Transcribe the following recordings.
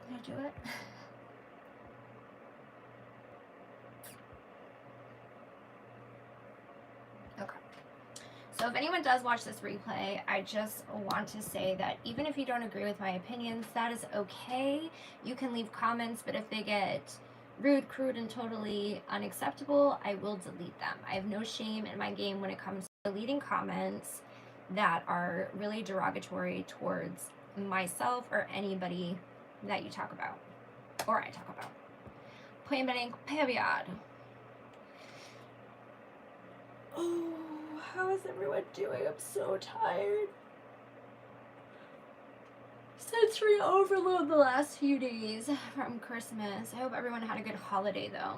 I'm gonna do it. Okay. So if anyone does watch this replay, I just want to say that even if you don't agree with my opinions, that is okay. You can leave comments, but if they get rude, crude, and totally unacceptable, I will delete them. I have no shame in my game when it comes to deleting comments that are really derogatory towards myself or anybody that you talk about, or I talk about. Period. Oh, how is everyone doing? I'm so tired. Sensory overload the last few days from Christmas. I hope everyone had a good holiday, though.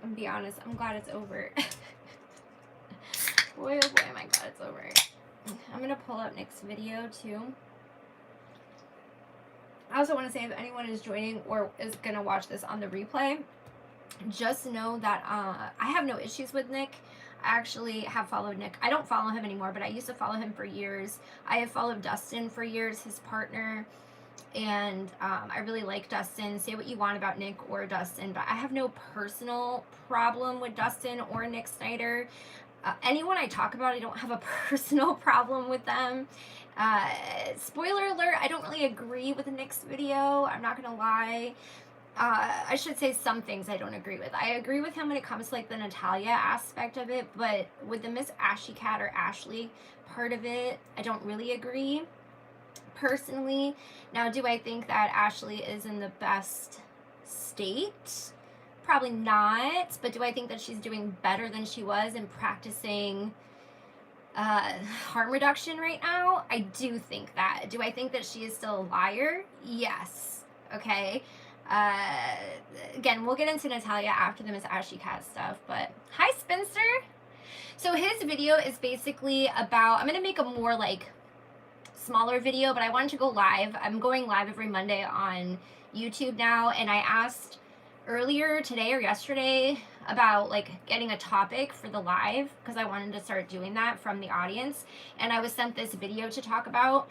And be honest, I'm glad it's over. Boy, oh boy, am I glad it's over. I'm gonna pull up Nick's video, too. I also want to say, if anyone is joining or is gonna watch this on the replay, just know that I have no issues with Nick. I actually have followed Nick. I don't follow him anymore, but I used to follow him for years. I have followed Dustin for years, his partner, and I really like Dustin. Say what you want about Nick or Dustin, but I have no personal problem with Dustin or Nick Snider. Anyone I talk about, I don't have a personal problem with them. Spoiler alert, I don't really agree with Nick's video. I'm not gonna lie. I should say some things I don't agree with. I agree with him when it comes to like the Natalia aspect of it, but with the Msashycat or Ashley part of it, I don't really agree personally. Now, do I think that Ashley is in the best state? Probably not, but do I think that she's doing better than she was in practicing harm reduction right now? I do think that. Do I think that she is still a liar? Yes. Okay. Again, we'll get into Natalia after the Msashycat stuff, but hi, Spencer. So his video is basically about, I'm going to make a more like smaller video, but I wanted to go live. I'm going live every Monday on YouTube now, and I asked earlier today or yesterday about like getting a topic for the live because I wanted to start doing that from the audience, and I was sent this video to talk about,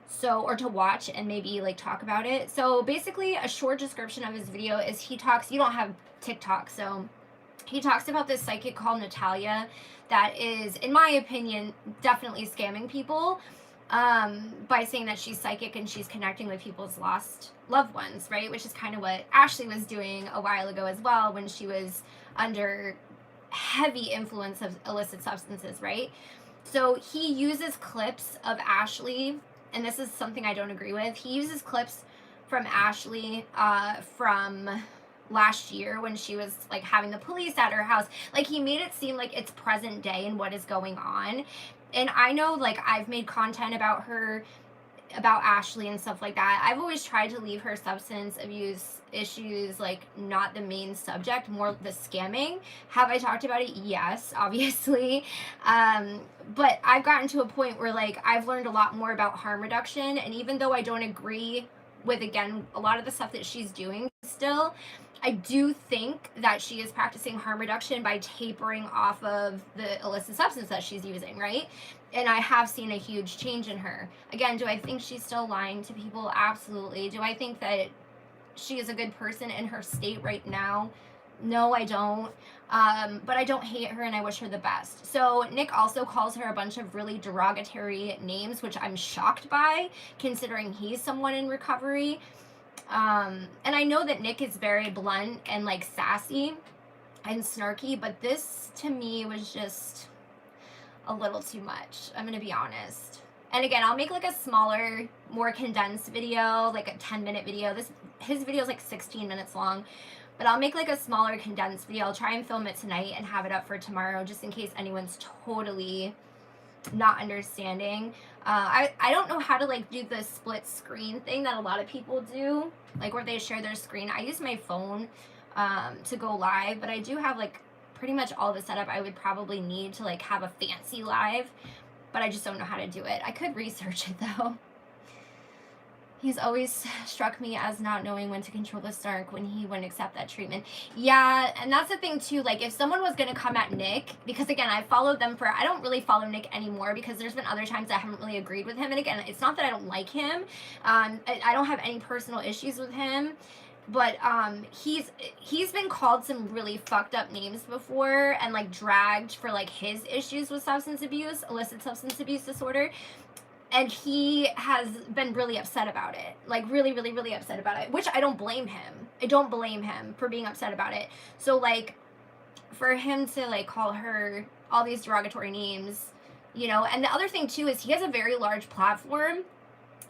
so, or to watch and maybe like talk about it. So basically a short description of his video is he talks, you don't have TikTok, so he talks about this psychic called Natalia that is, in my opinion, definitely scamming people by saying that she's psychic and she's connecting with people's lost loved ones, right? Which is kind of what Ashley was doing a while ago as well when she was under heavy influence of illicit substances, right? So he uses clips of Ashley, and this is something I don't agree with. He uses clips from Ashley from last year when she was like having the police at her house. Like he made it seem like it's present day and what is going on. And I know like I've made content about her, about Ashley and stuff like that. I've always tried to leave her substance abuse issues like not the main subject, more the scamming. Have I talked about it? Yes, obviously. But I've gotten to a point where like I've learned a lot more about harm reduction, and even though I don't agree with, again, a lot of the stuff that she's doing still, I do think that she is practicing harm reduction by tapering off of the illicit substance that she's using, right? And I have seen a huge change in her. Again, do I think she's still lying to people? Absolutely. Do I think that she is a good person in her state right now? No, I don't. But I don't hate her and I wish her the best. So Nick also calls her a bunch of really derogatory names, which I'm shocked by, considering he's someone in recovery. And I know that Nick is very blunt and like sassy and snarky, but this to me was just a little too much. I'm gonna be honest. And again, I'll make like a smaller, more condensed video, like a 10-minute video. His video is like 16 minutes long, but I'll make like a smaller condensed video. I'll try and film it tonight and have it up for tomorrow, just in case anyone's totally not understanding. I don't know how to like do the split screen thing that a lot of people do, like where they share their screen. I use my phone to go live, but I do have like pretty much all the setup I would probably need to like have a fancy live, but I just don't know how to do it. I could research it though. He's always struck me as not knowing when to control the snark when he wouldn't accept that treatment. Yeah, and that's the thing too. Like, if someone was gonna come at Nick, because again, I followed them for, I don't really follow Nick anymore because there's been other times I haven't really agreed with him. And again, it's not that I don't like him. I don't have any personal issues with him. But he's been called some really fucked up names before and like dragged for like his issues with substance abuse, illicit substance abuse disorder. And he has been really upset about it, like really, really, really upset about it, which I don't blame him. I don't blame him for being upset about it. So like, for him to like call her all these derogatory names, you know. And the other thing too is he has a very large platform,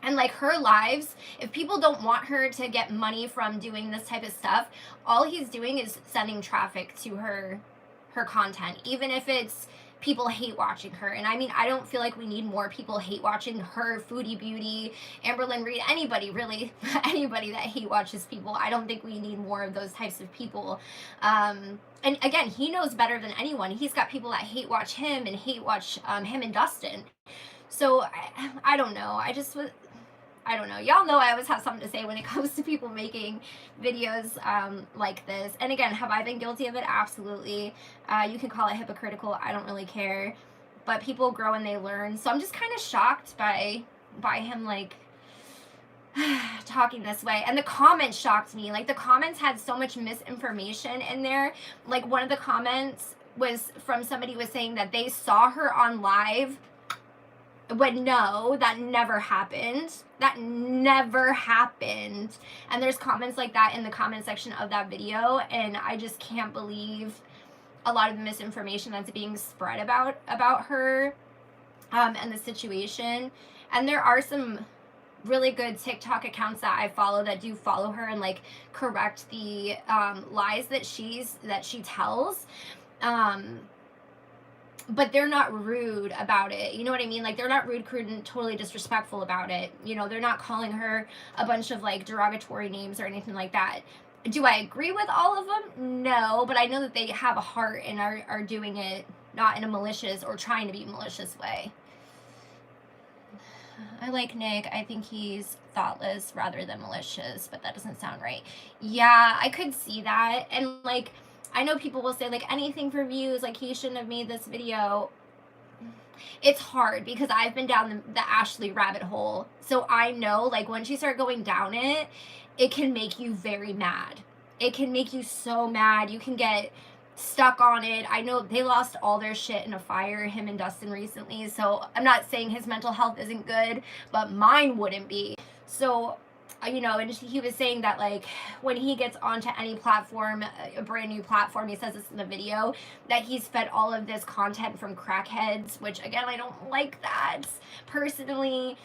and like her lives, if people don't want her to get money from doing this type of stuff, all he's doing is sending traffic to her content, even if it's people hate watching her. And I mean, I don't feel like we need more people hate watching her, Foodie Beauty, Amberlynn Reed, anybody really, anybody that hate watches people. I don't think we need more of those types of people. And again, he knows better than anyone. He's got people that hate watch him and hate watch him and Dustin. So I don't know. I don't know. Y'all know I always have something to say when it comes to people making videos like this. And again, have I been guilty of it? Absolutely. You can call it hypocritical. I don't really care. But people grow and they learn. So I'm just kind of shocked by him like talking this way. And the comments shocked me. Like, the comments had so much misinformation in there. Like, one of the comments was from somebody was saying that they saw her on live, when no, that never happened. That never happened. And there's comments like that in the comment section of that video, and I just can't believe a lot of the misinformation that's being spread about her and the situation. And there are some really good TikTok accounts that I follow that do follow her and like correct the lies that she tells. But they're not rude about it. You know what I mean? Like, they're not rude, crude, and totally disrespectful about it. You know, they're not calling her a bunch of like derogatory names or anything like that. Do I agree with all of them? No, but I know that they have a heart and are doing it not in a malicious or trying to be malicious way. I like Nick. I think he's thoughtless rather than malicious, but that doesn't sound right. Yeah, I could see that. And like, I know people will say like anything for views, like he shouldn't have made this video. It's hard because I've been down the Ashley rabbit hole. So I know like once you start going down it, it can make you very mad. It can make you so mad. You can get stuck on it. I know they lost all their shit in a fire, him and Dustin, recently. So I'm not saying his mental health isn't good, but mine wouldn't be. So, you know, and he was saying that like when he gets onto any platform, a brand new platform, he says this in the video, that he's fed all of this content from crackheads, which again, I don't like that personally.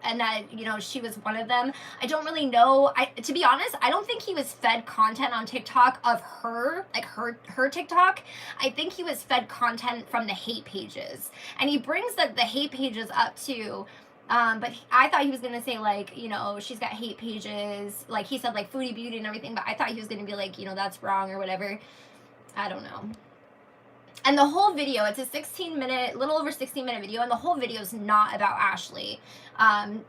And that, you know, she was one of them. I don't really know. To be honest, I don't think he was fed content on TikTok of her, like her TikTok. I think he was fed content from the hate pages. And he brings the hate pages up too. But I thought he was going to say, like, you know, she's got hate pages. Like, he said, like, Foodie Beauty and everything. But I thought he was going to be like, you know, that's wrong or whatever. I don't know. And the whole video, it's a 16-minute, little over 16-minute video, and the whole video is not about Ashley.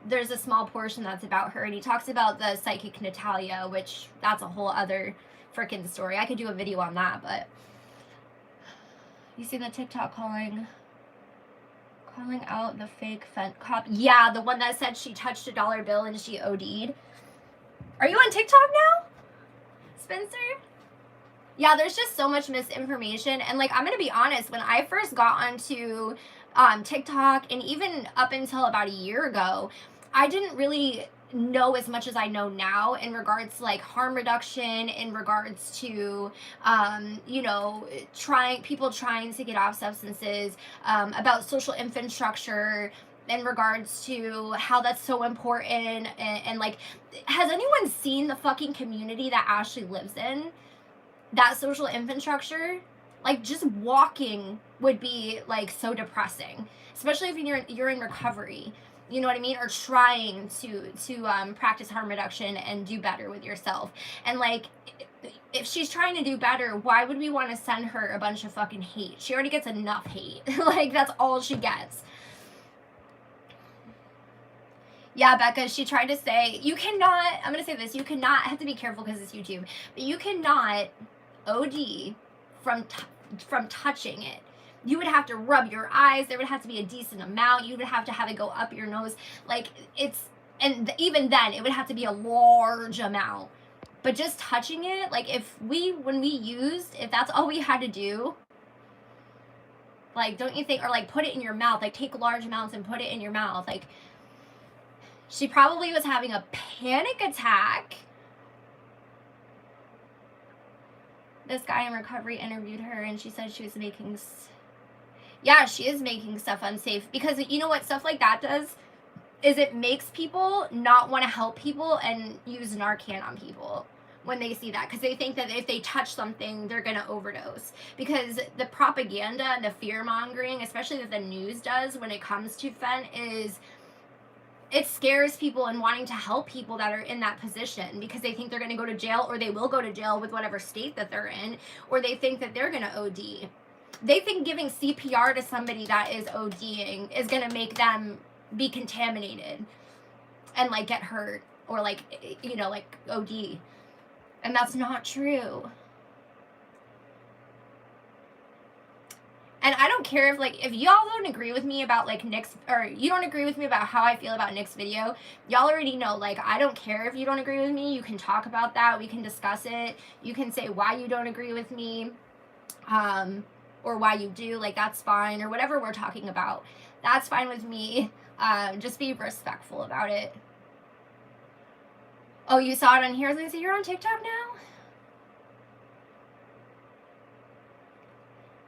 There's a small portion that's about her, and he talks about the psychic Natalia, which that's a whole other freaking story. I could do a video on that, but you see the TikTok calling out the fake cop. Yeah, the one that said she touched a dollar bill and she OD'd. Are you on TikTok now, Spencer? Yeah, there's just so much misinformation. And like, I'm gonna be honest, when I first got onto TikTok, and even up until about a year ago, I didn't really know as much as I know now in regards to like harm reduction, in regards to you know, people trying to get off substances, about social infrastructure, in regards to how that's so important. And like, has anyone seen the fucking community that Ashley lives in? That social infrastructure, like, just walking would be like so depressing, especially if you're in recovery, you know what I mean, or trying to practice harm reduction and do better with yourself. And like, if she's trying to do better, why would we want to send her a bunch of fucking hate? She already gets enough hate. Like, that's all she gets. Yeah, Becca, she tried to say, you cannot, I'm going to say this, you cannot, I have to be careful because it's YouTube, but you cannot OD from touching it. You would have to rub your eyes. There would have to be a decent amount. You would have to have it go up your nose. Like, it's, and even then, it would have to be a large amount. But just touching it, like, when we used, if that's all we had to do, like, don't you think, or like, put it in your mouth, like, take large amounts and put it in your mouth, like, she probably was having a panic attack. This guy in recovery interviewed her, and she said she was making, yeah, she is making stuff unsafe, because you know what stuff like that does is it makes people not want to help people and use Narcan on people when they see that, because they think that if they touch something, they're going to overdose. Because the propaganda and the fear mongering, especially that the news does when it comes to fent, is it scares people and wanting to help people that are in that position, because they think they're going to go to jail, or they will go to jail with whatever state that they're in, or they think that they're going to OD. They think giving CPR to somebody that is ODing is going to make them be contaminated and like get hurt, or like, you know, like OD. And that's not true. And I don't care if y'all don't agree with me about like Nick's, or you don't agree with me about how I feel about Nick's video, y'all already know, like, I don't care if you don't agree with me. You can talk about that. We can discuss it. You can say why you don't agree with me, or why you do, like, that's fine, or whatever we're talking about. That's fine with me. Just be respectful about it. Oh, you saw it on here, Lucy? You're on TikTok now?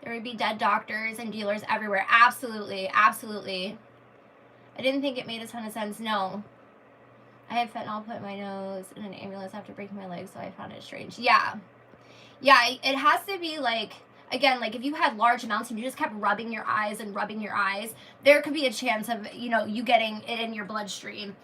There would be dead doctors and dealers everywhere. Absolutely, absolutely. I didn't think it made a ton of sense. No. I had fentanyl put in my nose in an ambulance after breaking my leg, so I found it strange. Yeah. Yeah, it has to be like, again, like if you had large amounts and you just kept rubbing your eyes and rubbing your eyes, there could be a chance of, you know, you getting it in your bloodstream.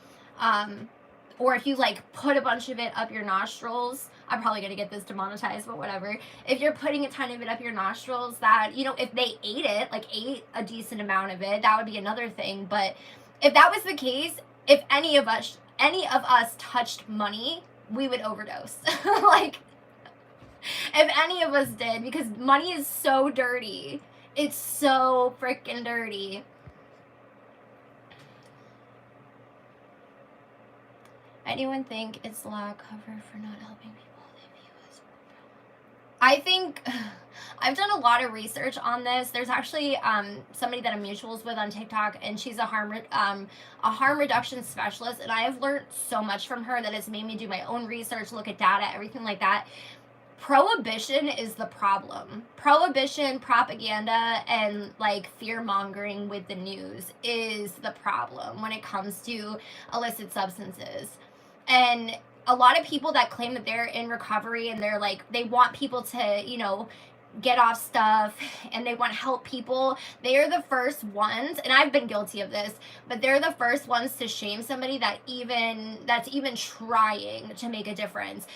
Or if you like put a bunch of it up your nostrils, I'm probably going to get this demonetized, but whatever. If you're putting a ton of it up your nostrils, that, you know, if they ate it, like ate a decent amount of it, that would be another thing. But if that was the case, if any of us touched money, we would overdose. Like, if any of us did, because money is so dirty. It's so freaking dirty. Anyone think it's law cover for not helping people they view as? I think I've done a lot of research on this. There's actually somebody that I'm mutuals with on TikTok, and she's a harm reduction specialist, and I have learned so much from her that it's made me do my own research, look at data, everything like that. Prohibition is the problem. Prohibition, propaganda, and like fear mongering with the news is the problem when it comes to illicit substances. And a lot of people that claim that they're in recovery and they're like, they want people to, you know, get off stuff and they want to help people, they are the first ones, and I've been guilty of this, but they're the first ones to shame somebody that's even trying to make a difference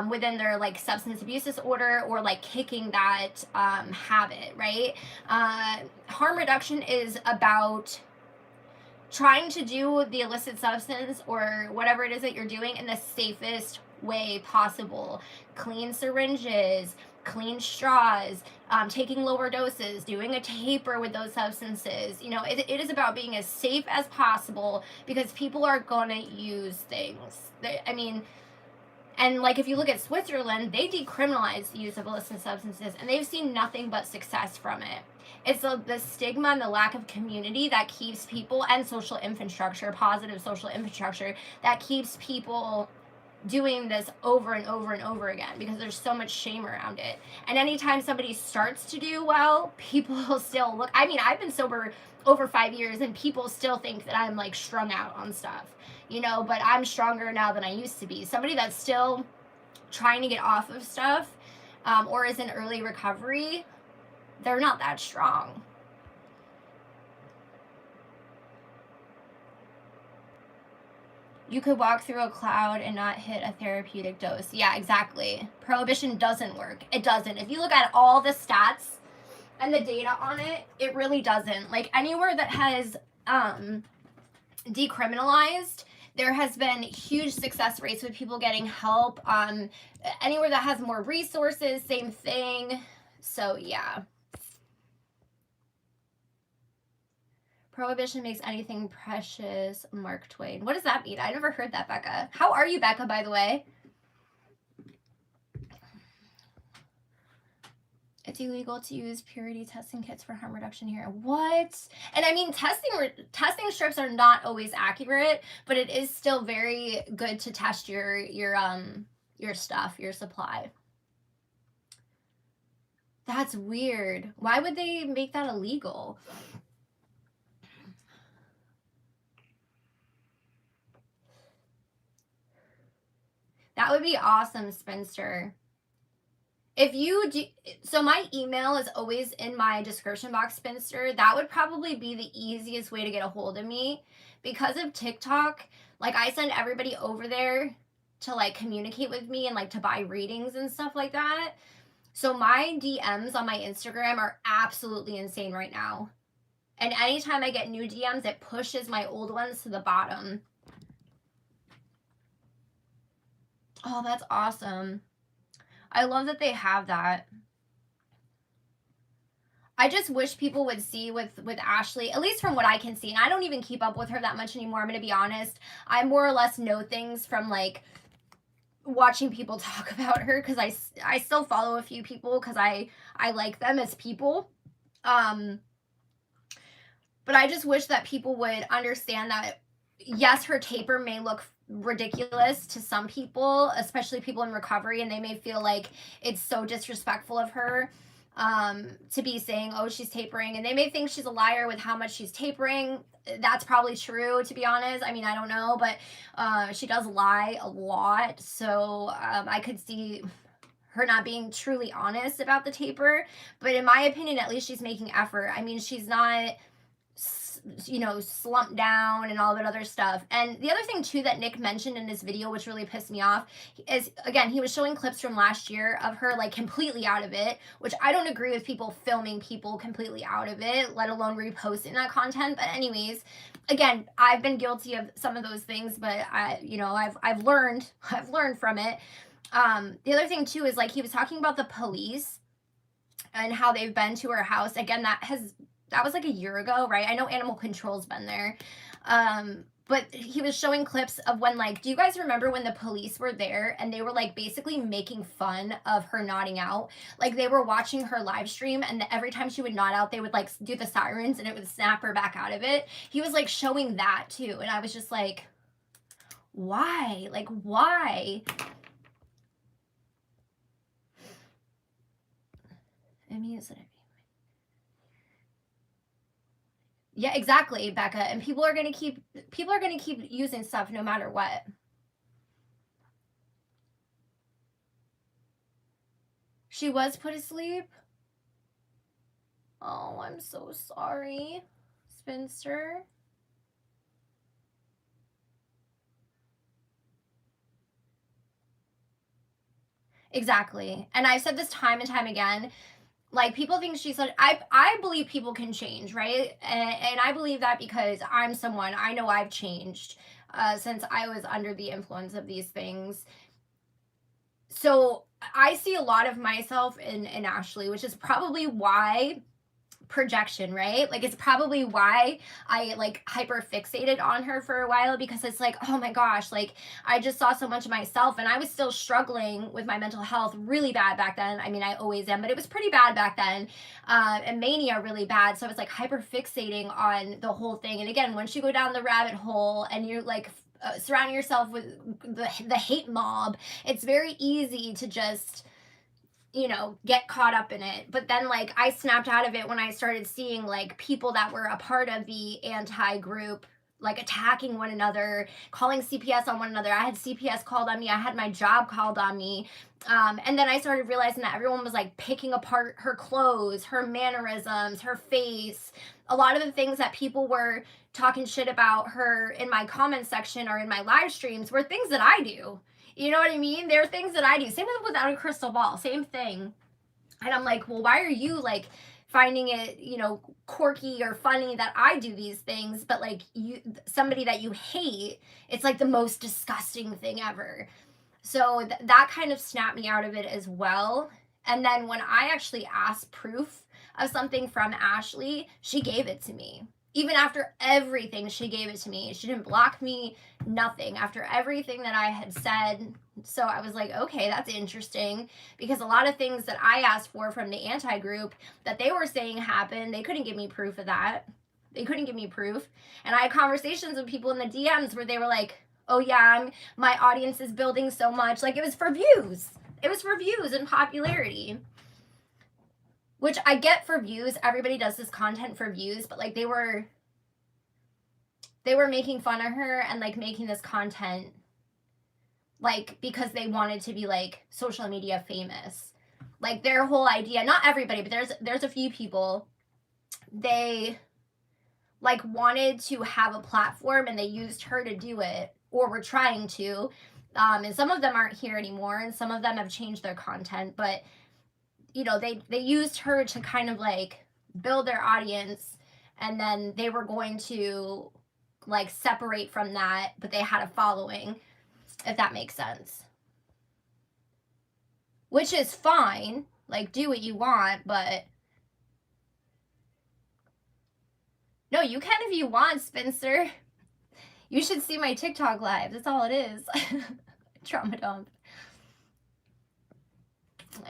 within their like substance abuse disorder, or like kicking that habit, right? Harm reduction is about trying to do the illicit substance or whatever it is that you're doing in the safest way possible. Clean syringes, clean straws, taking lower doses, doing a taper with those substances. You know, it is about being as safe as possible, because people are going to use things. And like if you look at Switzerland, they decriminalized the use of illicit substances, and they've seen nothing but success from it. It's the stigma and the lack of community that keeps people, and social infrastructure, positive social infrastructure, that keeps people doing this over and over and over again, because there's so much shame around it. And anytime somebody starts to do well, people still look, I mean, I've been sober over 5 years and people still think that I'm like strung out on stuff, you know, but I'm stronger now than I used to be. Somebody that's still trying to get off of stuff or is in early recovery, they're not that strong. You could walk through a cloud and not hit a therapeutic dose. Yeah, exactly. Prohibition doesn't work. It doesn't. If you look at all the stats and the data on it, it really doesn't. Like anywhere that has decriminalized, There has been huge success rates with people getting help. Anywhere that has more resources, same thing. So yeah. Prohibition makes anything precious, Mark Twain. What does that mean? I never heard that, Becca. How are you, Becca, by the way? It's illegal to use purity testing kits for harm reduction here. What? And I mean, testing strips are not always accurate, but it is still very good to test your stuff, your supply. That's weird. Why would they make that illegal? That would be awesome, Spinster. If you do, so my email is always in my description box, Spinster. That would probably be the easiest way to get a hold of me. Because of TikTok, like I send everybody over there to like communicate with me and like to buy readings and stuff like that. So my DMs on my Instagram are absolutely insane right now. And anytime I get new DMs, it pushes my old ones to the bottom. Oh, that's awesome. I love that they have that. I just wish people would see with Ashley, at least from what I can see, and I don't even keep up with her that much anymore, I'm going to be honest. I more or less know things from like watching people talk about her, because I still follow a few people because I like them as people. But I just wish that people would understand that, yes, her taper may look ridiculous to some people, especially people in recovery, and they may feel like it's so disrespectful of her to be saying, oh, she's tapering, and they may think she's a liar with how much she's tapering. That's probably true, to be honest. I mean, I don't know, but she does lie a lot, so I could see her not being truly honest about the taper. But in my opinion, at least she's making effort. I mean, she's not, you know, slumped down and all that other stuff. And the other thing too that Nick mentioned in this video, which really pissed me off, is, again, he was showing clips from last year of her like completely out of it, which I don't agree with people filming people completely out of it, let alone reposting that content. But anyways, again, I've been guilty of some of those things, but I've learned from it. The other thing too is like he was talking about the police and how they've been to her house. Again, that was like a year ago, right? I know animal control's been there. But he was showing clips of when, like, do you guys remember when the police were there and they were like basically making fun of her nodding out? Like they were watching her live stream, and every time she would nod out, they would like do the sirens and it would snap her back out of it. He was like showing that too. And I was just like, why? Like, why? I mean, is it? Yeah, exactly, Becca. And people are gonna keep using stuff no matter what. She was put asleep. Oh, I'm so sorry, Spinster. Exactly. And I've said this time and time again. Like, people think she's such, I believe people can change, right? And I believe that because I'm someone, I know I've changed since I was under the influence of these things. So I see a lot of myself in Ashley, which is probably why projection, right? Like it's probably why I like hyper fixated on her for a while, because it's like, oh my gosh, like I just saw so much of myself, and I was still struggling with my mental health really bad back then. I mean, I always am, but it was pretty bad back then, and mania really bad. So I was like hyper fixating on the whole thing. And again, once you go down the rabbit hole and you're like surrounding yourself with the hate mob, it's very easy to just, you know, get caught up in it. But then like I snapped out of it when I started seeing like people that were a part of the anti group like attacking one another, calling CPS on one another. I had CPS called on me, I had my job called on me. And then I started realizing that everyone was like picking apart her clothes, her mannerisms, her face. A lot of the things that people were talking shit about her in my comment section or in my live streams were things that I do. You know what I mean? There are things that I do. Same with Without a Crystal Ball. Same thing. And I'm like, well, why are you like finding it, you know, quirky or funny that I do these things, but like somebody that you hate, it's like the most disgusting thing ever. So that kind of snapped me out of it as well. And then when I actually asked proof of something from Ashley, she gave it to me. Even after everything, she gave it to me. She didn't block me, nothing. After everything that I had said. So I was like, okay, that's interesting. Because a lot of things that I asked for from the anti group that they were saying happened, they couldn't give me proof of that. They couldn't give me proof. And I had conversations with people in the DMs where they were like, oh yeah, my audience is building so much. Like, it was for views. It was for views and popularity. Which I get for views. Everybody does this content for views, but like they were making fun of her and like making this content like because they wanted to be like social media famous. Like their whole idea, not everybody, but there's a few people, they like wanted to have a platform and they used her to do it, or were trying to. And some of them aren't here anymore and some of them have changed their content, but you know, they used her to kind of like build their audience, and then they were going to like separate from that, but they had a following, if that makes sense. Which is fine, like do what you want, but no, you can if you want, Spencer. You should see my TikTok live. That's all it is. Trauma dump.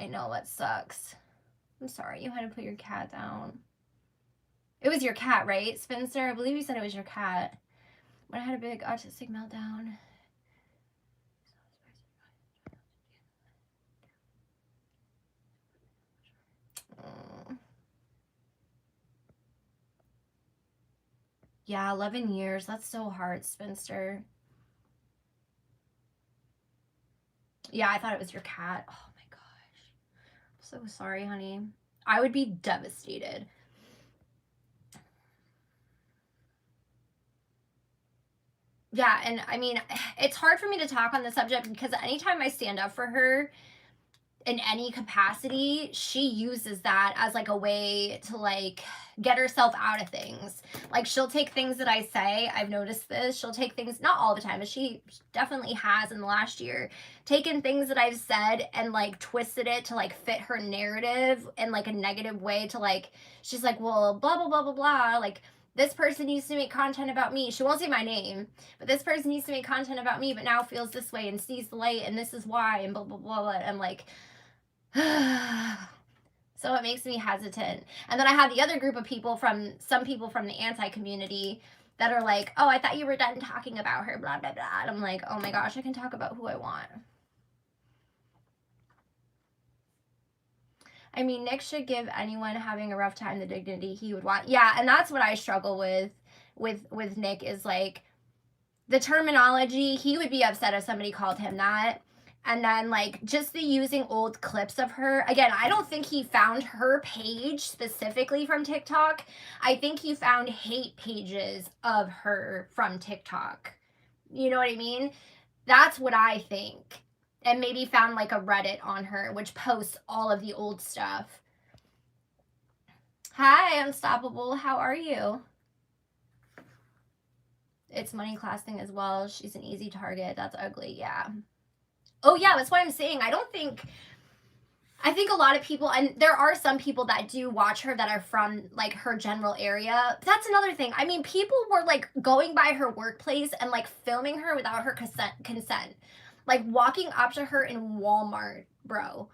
I know, it sucks. I'm sorry, you had to put your cat down. It was your cat, right, Spencer? I believe you said it was your cat. When I had a big autistic meltdown. Yeah, 11 years. That's so hard, Spencer. Yeah, I thought it was your cat. Oh my gosh. I'm so sorry, honey. I would be devastated. Yeah, and I mean, it's hard for me to talk on the subject because anytime I stand up for her in any capacity, she uses that as like a way to like get herself out of things. Like she'll take things that I say, I've noticed this, she'll take things, not all the time, but she definitely has in the last year, taken things that I've said and like twisted it to like fit her narrative in like a negative way, to like, she's like, well, blah blah blah blah blah, like this person used to make content about me. She won't say my name, but this person used to make content about me, but now feels this way and sees the light and this is why and blah blah blah blah. I'm like, so it makes me hesitant. And then I have the other group of people, from some people from the anti community, that are like, oh, I thought you were done talking about her, blah blah blah. And I'm like, oh my gosh, I can talk about who I want. I mean, Nick should give anyone having a rough time the dignity he would want. Yeah, and that's what I struggle with Nick, is like the terminology. He would be upset if somebody called him that. And then like just the using old clips of her. Again, I don't think he found her page specifically from TikTok. I think he found hate pages of her from TikTok. You know what I mean? That's what I think. And maybe found like a Reddit on her, which posts all of the old stuff. Hi, Unstoppable. How are you? It's money class thing as well. She's an easy target. That's ugly. Yeah. Oh yeah, that's what I'm saying. I think a lot of people, and there are some people that do watch her that are from like her general area. That's another thing. I mean, people were like going by her workplace and like filming her without her consent. Like walking up to her in Walmart, bro.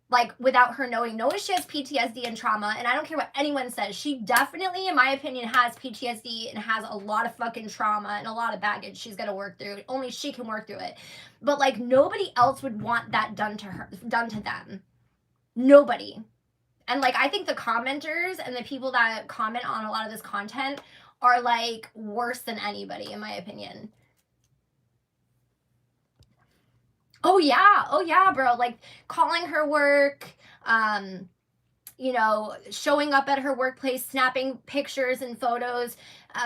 Like without her knowing she has PTSD and trauma. And I don't care what anyone says. She definitely, in my opinion, has PTSD and has a lot of fucking trauma and a lot of baggage she's gonna work through. Only she can work through it. But like nobody else would want that done to them. Nobody. And like I think the commenters and the people that comment on a lot of this content are like worse than anybody, in my opinion. Oh yeah, bro. Like calling her work, you know, showing up at her workplace, snapping pictures and photos.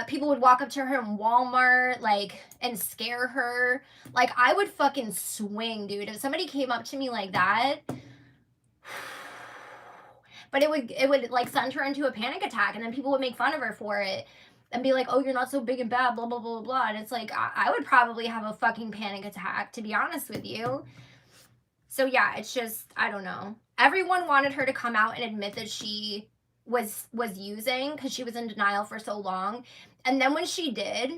People would walk up to her in Walmart, like, and scare her. Like, I would fucking swing, dude. If somebody came up to me like that, But it would like send her into a panic attack, and then people would make fun of her for it and be like, oh, you're not so big and bad, blah blah blah blah. And it's like, I would probably have a fucking panic attack, to be honest with you. So yeah, it's just, I don't know. Everyone wanted her to come out and admit that she was using, because she was in denial for so long. And then when she did,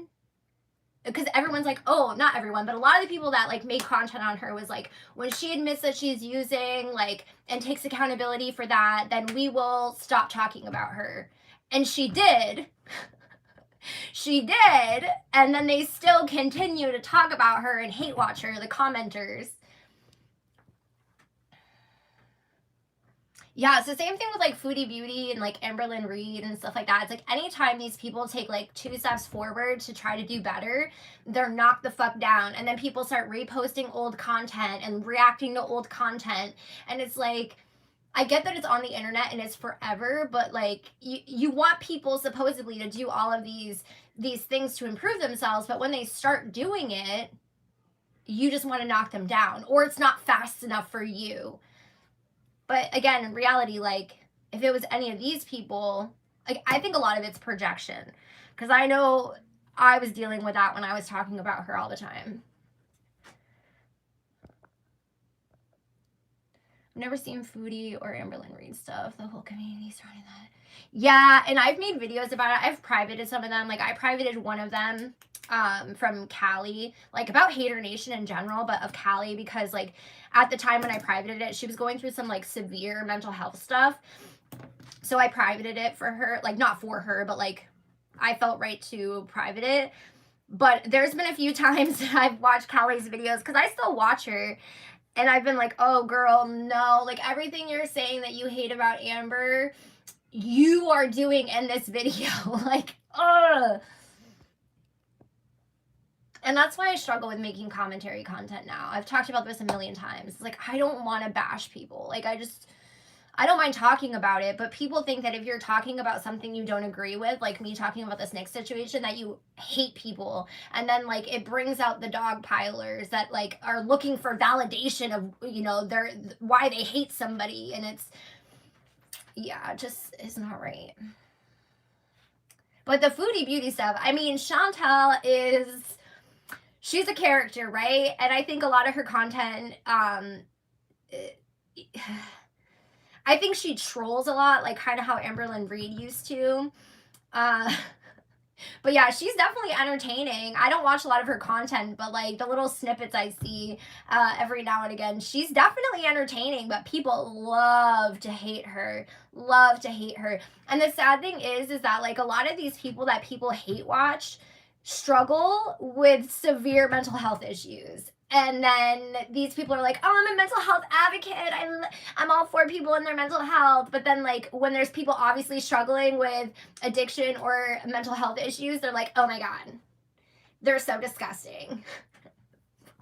because everyone's like, oh, not everyone, but a lot of the people that like made content on her was like, when she admits that she's using, like, and takes accountability for that, then we will stop talking about her. And she did. She did. And then they still continue to talk about her and hate watch her, the commenters. Yeah, it's the same thing with like Foodie Beauty and like Amberlynn Reid and stuff like that. It's like anytime these people take like 2 steps forward to try to do better, they're knocked the fuck down. And then people start reposting old content and reacting to old content. And it's like, I get that it's on the internet and it's forever, but like you want people supposedly to do all of these things to improve themselves, but when they start doing it, you just want to knock them down, or it's not fast enough for you. But again, in reality, like, if it was any of these people, like, I think a lot of it's projection. Because I know I was dealing with that when I was talking about her all the time. I've never seen Foodie or Amberlynn Reid stuff. The whole community surrounding that. Yeah, and I've made videos about it. I've privated some of them. Like, I privated one of them from Callie, like about Hater Nation in general, but of Callie, because like at the time when I privated it, she was going through some like severe mental health stuff. So I privated it for her, like not for her, but like I felt right to private it. But there's been a few times that I've watched Callie's videos, because I still watch her, and I've been like, oh girl, no, like everything you're saying that you hate about Amber, you are doing in this video. Like, ugh. And that's why I struggle with making commentary content now. I've talked about this a million times. Like, I don't want to bash people. Like, I don't mind talking about it, but people think that if you're talking about something you don't agree with, like me talking about this Nick situation, that you hate people. And then, like, it brings out the dog pilers that, like, are looking for validation of, you know, why they hate somebody. And it's, yeah, just is not right. But the Foodie Beauty stuff, I mean, Chantal is... she's a character, right? And I think a lot of her content, I think she trolls a lot, like kind of how Amberlynn Reid used to. But yeah, she's definitely entertaining. I don't watch a lot of her content, but like the little snippets I see every now and again, she's definitely entertaining, but people love to hate her. Love to hate her. And the sad thing is that like a lot of these people that people hate watch struggle with severe mental health issues. And then these people are like, oh, I'm a mental health advocate. I'm all for people and their mental health. But then, like, when there's people obviously struggling with addiction or mental health issues, they're like, oh my God, they're so disgusting.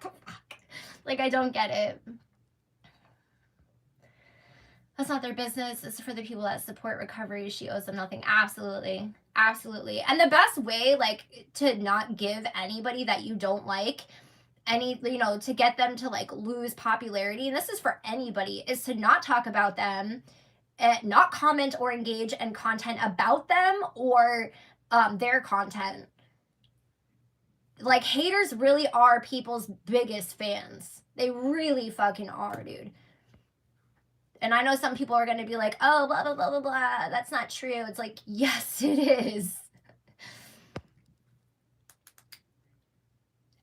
What the fuck? Like, I don't get it. That's not their business. It's for the people that support recovery. She owes them nothing. Absolutely. Absolutely. And the best way, like, to not give anybody that you don't like any, you know, to get them to like lose popularity, and this is for anybody, is to not talk about them, not comment or engage in content about them or their content. Like, haters really are people's biggest fans. They really fucking are, dude. And I know some people are going to be like, oh, blah, blah, blah, blah, blah. That's not true. It's like, yes, it is.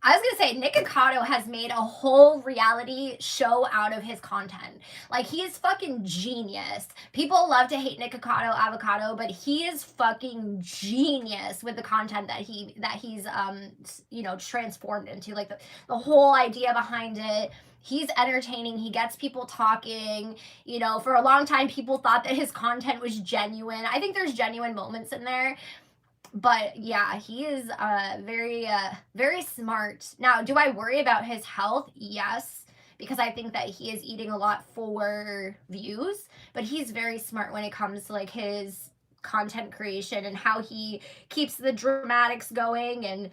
I was going to say, Nick Ocado has made a whole reality show out of his content. Like, he is fucking genius. People love to hate Nick Ocado, avocado, but he is fucking genius with the content that he's, you know, transformed into. Like, the whole idea behind it. He's entertaining. He gets people talking. You know, for a long time, people thought that his content was genuine. I think there's genuine moments in there. But yeah, he is very, very smart. Now, do I worry about his health? Yes, because I think that he is eating a lot for views. But he's very smart when it comes to like his content creation and how he keeps the dramatics going and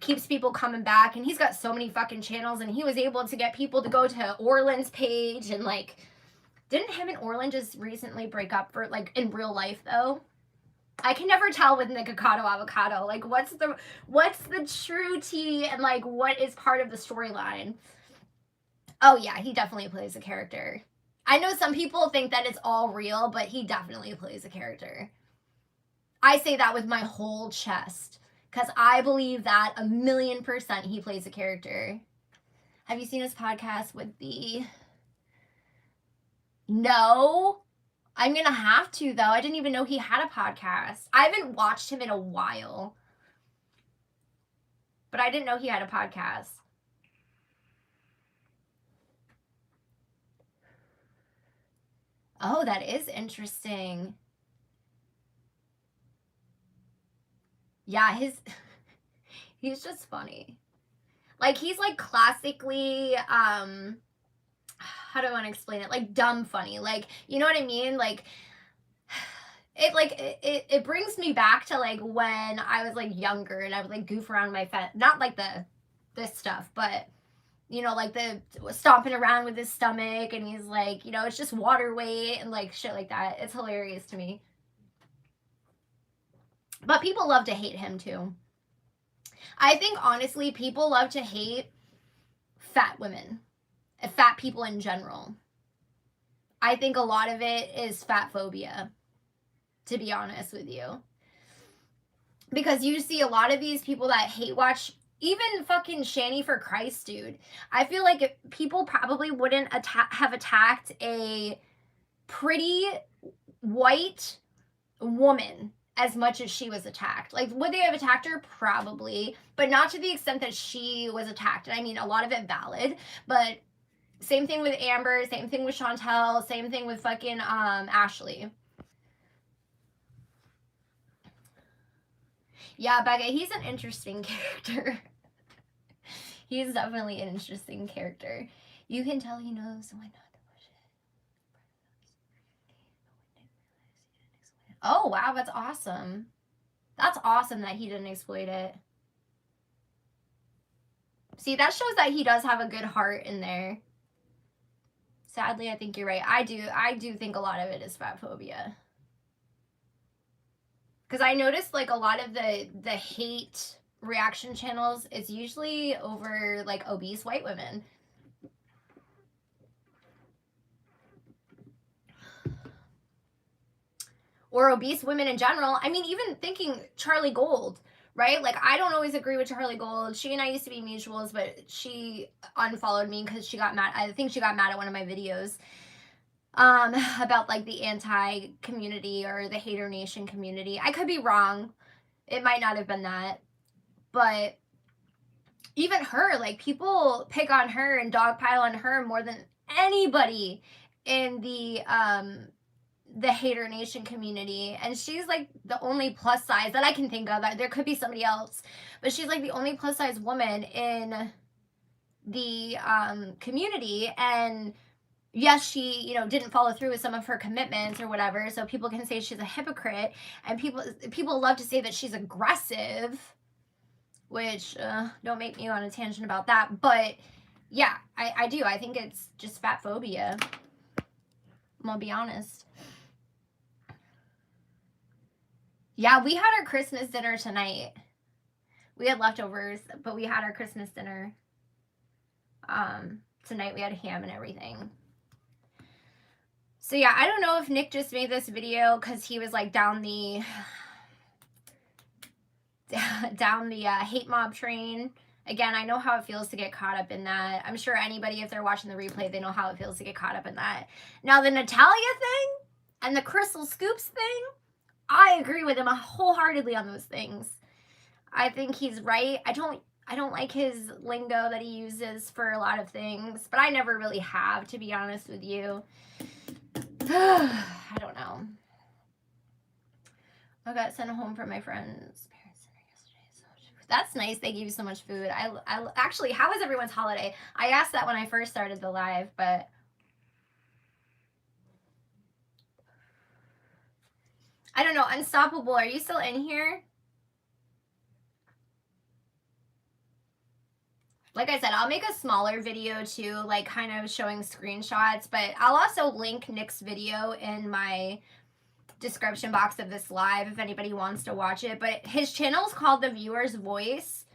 keeps people coming back. And he's got so many fucking channels, and he was able to get people to go to Orland's page and like, Didn't him and Orland just recently break up for, like, in real life, though? I can never tell with Nikocado Avocado. Like, what's the true tea and, like, what is part of the storyline? Oh, yeah, he definitely plays a character. I know some people think that it's all real, but he definitely plays a character. I say that with my whole chest, because I believe that 1,000,000% he plays a character. Have you seen his podcast with the... No, I'm gonna have to, though. I didn't even know he had a podcast. I haven't watched him in a while, but I didn't know he had a podcast. Oh, that is interesting. Yeah, he's just funny. Like, he's like classically, how do I want to explain it? Like, dumb funny. Like, you know what I mean? Like, it brings me back to, like, when I was, like, younger and I would, like, goof around my not like this stuff, but, you know, like the stomping around with his stomach, and he's like, you know, it's just water weight and, like, shit like that. It's hilarious to me. But people love to hate him too. I think, honestly, people love to hate fat women, fat people in general. I think a lot of it is fat phobia, to be honest with you. Because you see a lot of these people that hate watch, even fucking Shani for Christ, dude. I feel like people probably wouldn't have attacked a pretty white woman as much as she was attacked. Like, would they have attacked her? Probably, but not to the extent that she was attacked. And I mean, a lot of it valid, but same thing with Amber, same thing with Chantel, same thing with fucking Ashley. Yeah, Becca, he's an interesting character. He's definitely an interesting character. You can tell he knows why not to push it. Oh, wow, that's awesome. That's awesome that he didn't exploit it. See, that shows that he does have a good heart in there. Sadly, I think you're right. I do think a lot of it is fatphobia. Because I noticed, like, a lot of the hate reaction channels, it's usually over, like, obese white women. Or obese women in general. I mean, even thinking Charlie Gold, right? Like, I don't always agree with Charlie Gold. She and I used to be mutuals, but she unfollowed me because she got mad. I think she got mad at one of my videos about, like, the anti-community or the hater nation community. I could be wrong. It might not have been that. But even her, like, people pick on her and dogpile on her more than anybody in the hater nation community, and she's like the only plus size that I can think of. There could be somebody else, but she's like the only plus size woman in the community. And yes, she, you know, didn't follow through with some of her commitments or whatever, so people can say she's a hypocrite, and people love to say that she's aggressive, which don't make me on a tangent about that. But yeah, I do. I think it's just fat phobia. I'm gonna be honest. Yeah, we had our Christmas dinner tonight. We had leftovers, but we had our Christmas dinner tonight. We had ham and everything. So yeah, I don't know if Nick just made this video because he was like down the hate mob train. Again, I know how it feels to get caught up in that. I'm sure anybody, if they're watching the replay, they know how it feels to get caught up in that. Now, the Natalia thing and the Crystal Scoops thing, I agree with him wholeheartedly on those things. I think he's right. I don't like his lingo that he uses for a lot of things, but I never really have, to be honest with you. I don't know. I got sent home from my friend's parents' dinner yesterday. So much food. That's nice. They gave you so much food. I actually, how was everyone's holiday? I asked that when I first started the live, but I don't know. Unstoppable, are you still in here? like I said, I'll make a smaller video too, like kind of showing screenshots, but I'll also link Nick's video in my description box of this live if anybody wants to watch it. But his channel is called The Viewer's Voice,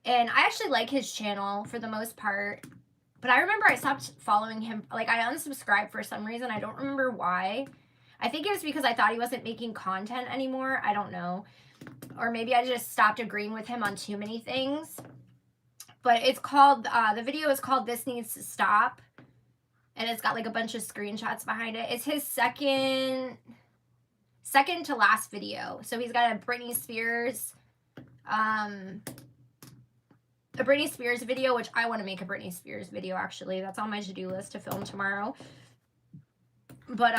and I actually like his channel for the most part. But I remember I stopped following him. Like, I unsubscribed for some reason. I don't remember why. I think it was because I thought he wasn't making content anymore. I don't know. Or maybe I just stopped agreeing with him on too many things. But it's called, the video is called This Needs to Stop. And it's got like a bunch of screenshots behind it. It's his second to last video. So he's got a Britney Spears video, which I want to make a Britney Spears video, actually. That's on my to-do list to film tomorrow. But,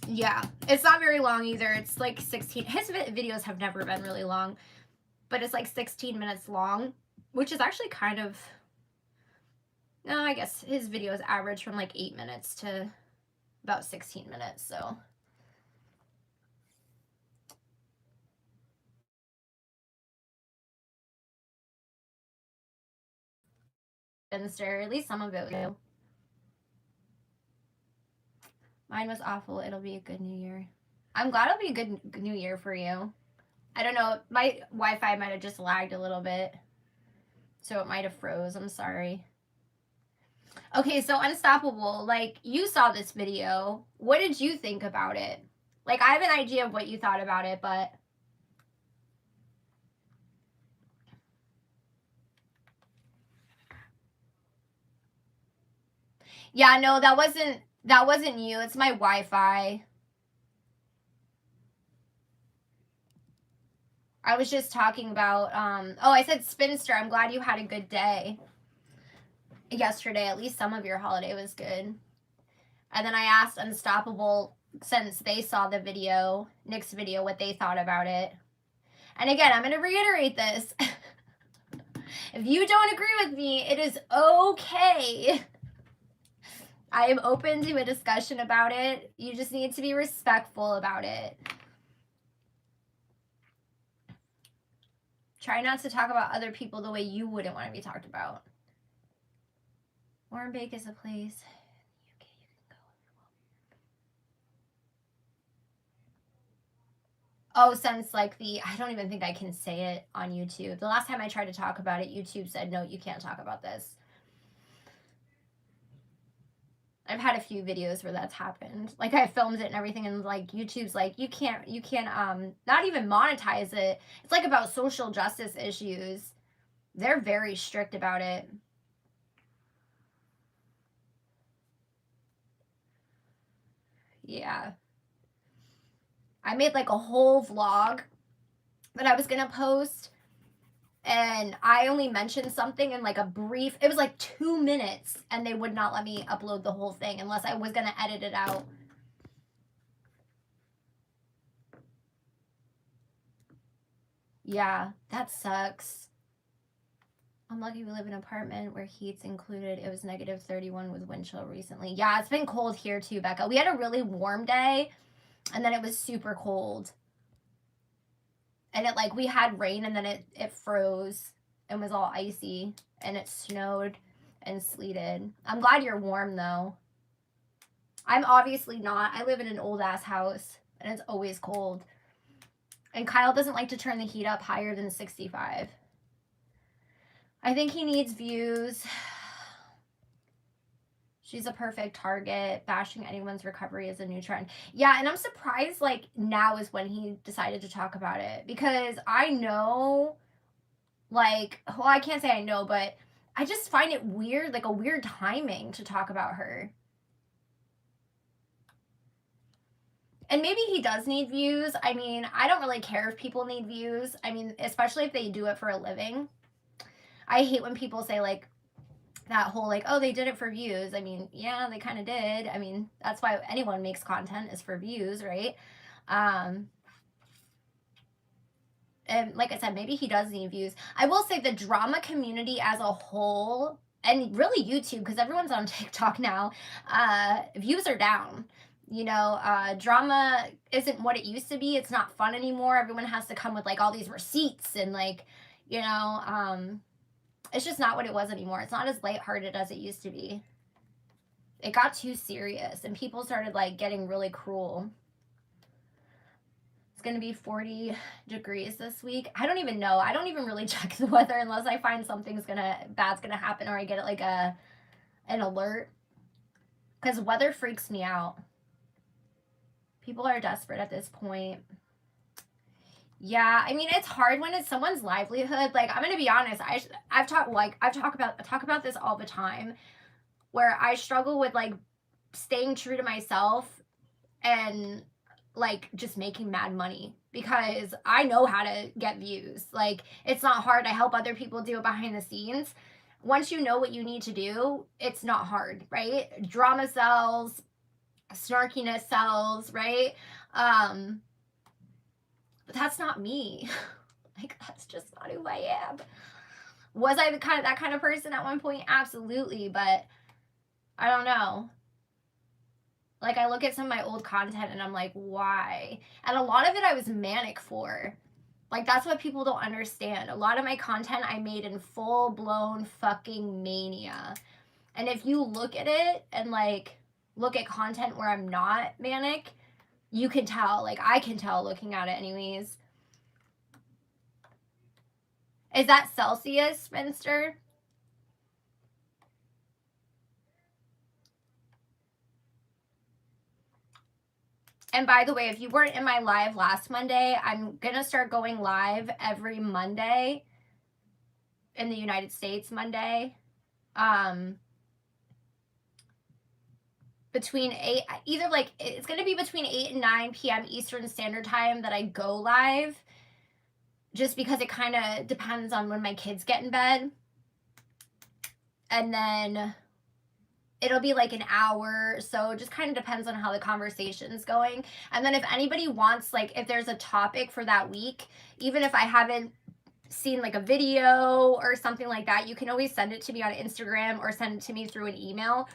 yeah. It's not very long either. It's like 16. His videos have never been really long. But it's like 16 minutes long, which is actually kind of... No, I guess his videos average from like 8 minutes to about 16 minutes, so... At least some of it was. Mine was awful. It'll be a good new year. I'm glad it'll be a good new year for you. I don't know. My Wi-Fi might have just lagged a little bit. So it might have froze. I'm sorry. Okay, so Unstoppable. Like, you saw this video. What did you think about it? Like, I have an idea of what you thought about it, but... Yeah, no, that wasn't you. It's my Wi-Fi. I was just talking about, oh, I said spinster. I'm glad you had a good day yesterday. At least some of your holiday was good. And then I asked Unstoppable, since they saw the video, Nick's video, what they thought about it. And again, I'm going to reiterate this. If you don't agree with me, it is okay. I am open to a discussion about it. You just need to be respectful about it. Try not to talk about other people the way you wouldn't want to be talked about. Warmbake is a place. UK, you can go. Oh, since like I don't even think I can say it on YouTube. The last time I tried to talk about it, YouTube said, no, you can't talk about this. I've had a few videos where that's happened. Like, I filmed it and everything, and like YouTube's like, you can't not even monetize it. It's like about social justice issues. They're very strict about it. Yeah. I made like a whole vlog that I was gonna post, and I only mentioned something in like a brief, it was like 2 minutes, and they would not let me upload the whole thing unless I was gonna edit it out. Yeah, that sucks. I'm lucky we live in an apartment where heat's included. It was negative 31 with wind chill recently. Yeah, it's been cold here too, Becca. We had a really warm day, and then it was super cold. And it like, we had rain, and then it froze and was all icy, and it snowed and sleeted. I'm glad you're warm though. I'm obviously not. I live in an old ass house, and it's always cold. And Kyle doesn't like to turn the heat up higher than 65. I think he needs views. She's a perfect target. Bashing anyone's recovery is a new trend. Yeah, and I'm surprised, like, now is when he decided to talk about it. Because I know, like, well, I can't say I know, but I just find it weird, like a weird timing to talk about her. And maybe he does need views. I mean, I don't really care if people need views. I mean, especially if they do it for a living. I hate when people say, like, that whole, like, oh, they did it for views. I mean, yeah, they kind of did. I mean, that's why anyone makes content, is for views, right? And like I said, maybe he does need views. I will say the drama community as a whole, and really YouTube, because everyone's on TikTok now, views are down. You know, drama isn't what it used to be. It's not fun anymore. Everyone has to come with like all these receipts and like, you know, It's just not what it was anymore. It's not as lighthearted as it used to be. It got too serious and people started like getting really cruel. It's going to be 40 degrees this week. I don't even know. I don't even really check the weather unless I find something's bad's going to happen or I get like an alert. Cuz weather freaks me out. People are desperate at this point. Yeah, I mean, it's hard when it's someone's livelihood. Like, I'm gonna be honest. I talk about this all the time, where I struggle with like staying true to myself and like just making mad money because I know how to get views. Like, it's not hard. I help other people do it behind the scenes. Once you know what you need to do, it's not hard, right? Drama sells, snarkiness sells, right? But that's not me. Like, that's just not who I am. Was I that kind of person at one point? Absolutely, but I don't know. Like, I look at some of my old content and I'm like, why? And a lot of it I was manic for. Like, that's what people don't understand. A lot of my content I made in full-blown fucking mania. And if you look at it and, like, look at content where I'm not manic, you can tell. Like, I can tell looking at it anyways. Is that Celsius, Spinster? And by the way, if you weren't in my live last Monday, I'm going to start going live every Monday in the United States Monday. Between 8, either like, it's going to be between 8 and 9 p.m. Eastern Standard Time that I go live. Just because it kind of depends on when my kids get in bed. And then it'll be like an hour, so it just kind of depends on how the conversation's going. And then if anybody wants, like, if there's a topic for that week, even if I haven't seen like a video or something like that, you can always send it to me on Instagram or send it to me through an email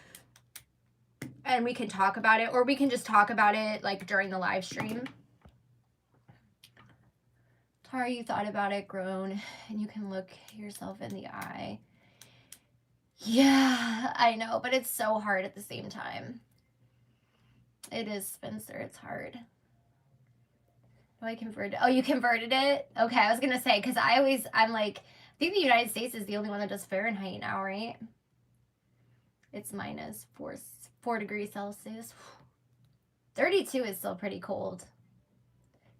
and we can talk about it, or we can just talk about it like during the live stream. Tarrah, you thought about it, grown, and you can look yourself in the eye. Yeah, I know, but it's so hard at the same time. It is, Spencer. It's hard. Do I convert it? Oh, you converted it? Okay, I was going to say, because I'm like, I think the United States is the only one that does Fahrenheit now, right? It's minus 4 degrees Celsius. 32 is still pretty cold.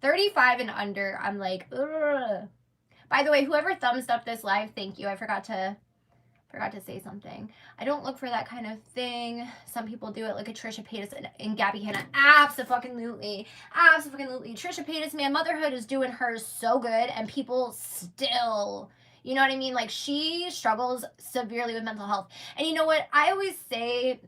35 and under, I'm like, ugh. By the way, whoever thumbs up this live, thank you. I forgot to say something. I don't look for that kind of thing. Some people do it, like a Trisha Paytas and Gabby Hanna. Absolutely. Trisha Paytas, man, motherhood is doing hers so good, and people still, you know what I mean? Like, she struggles severely with mental health. And you know what? I always say,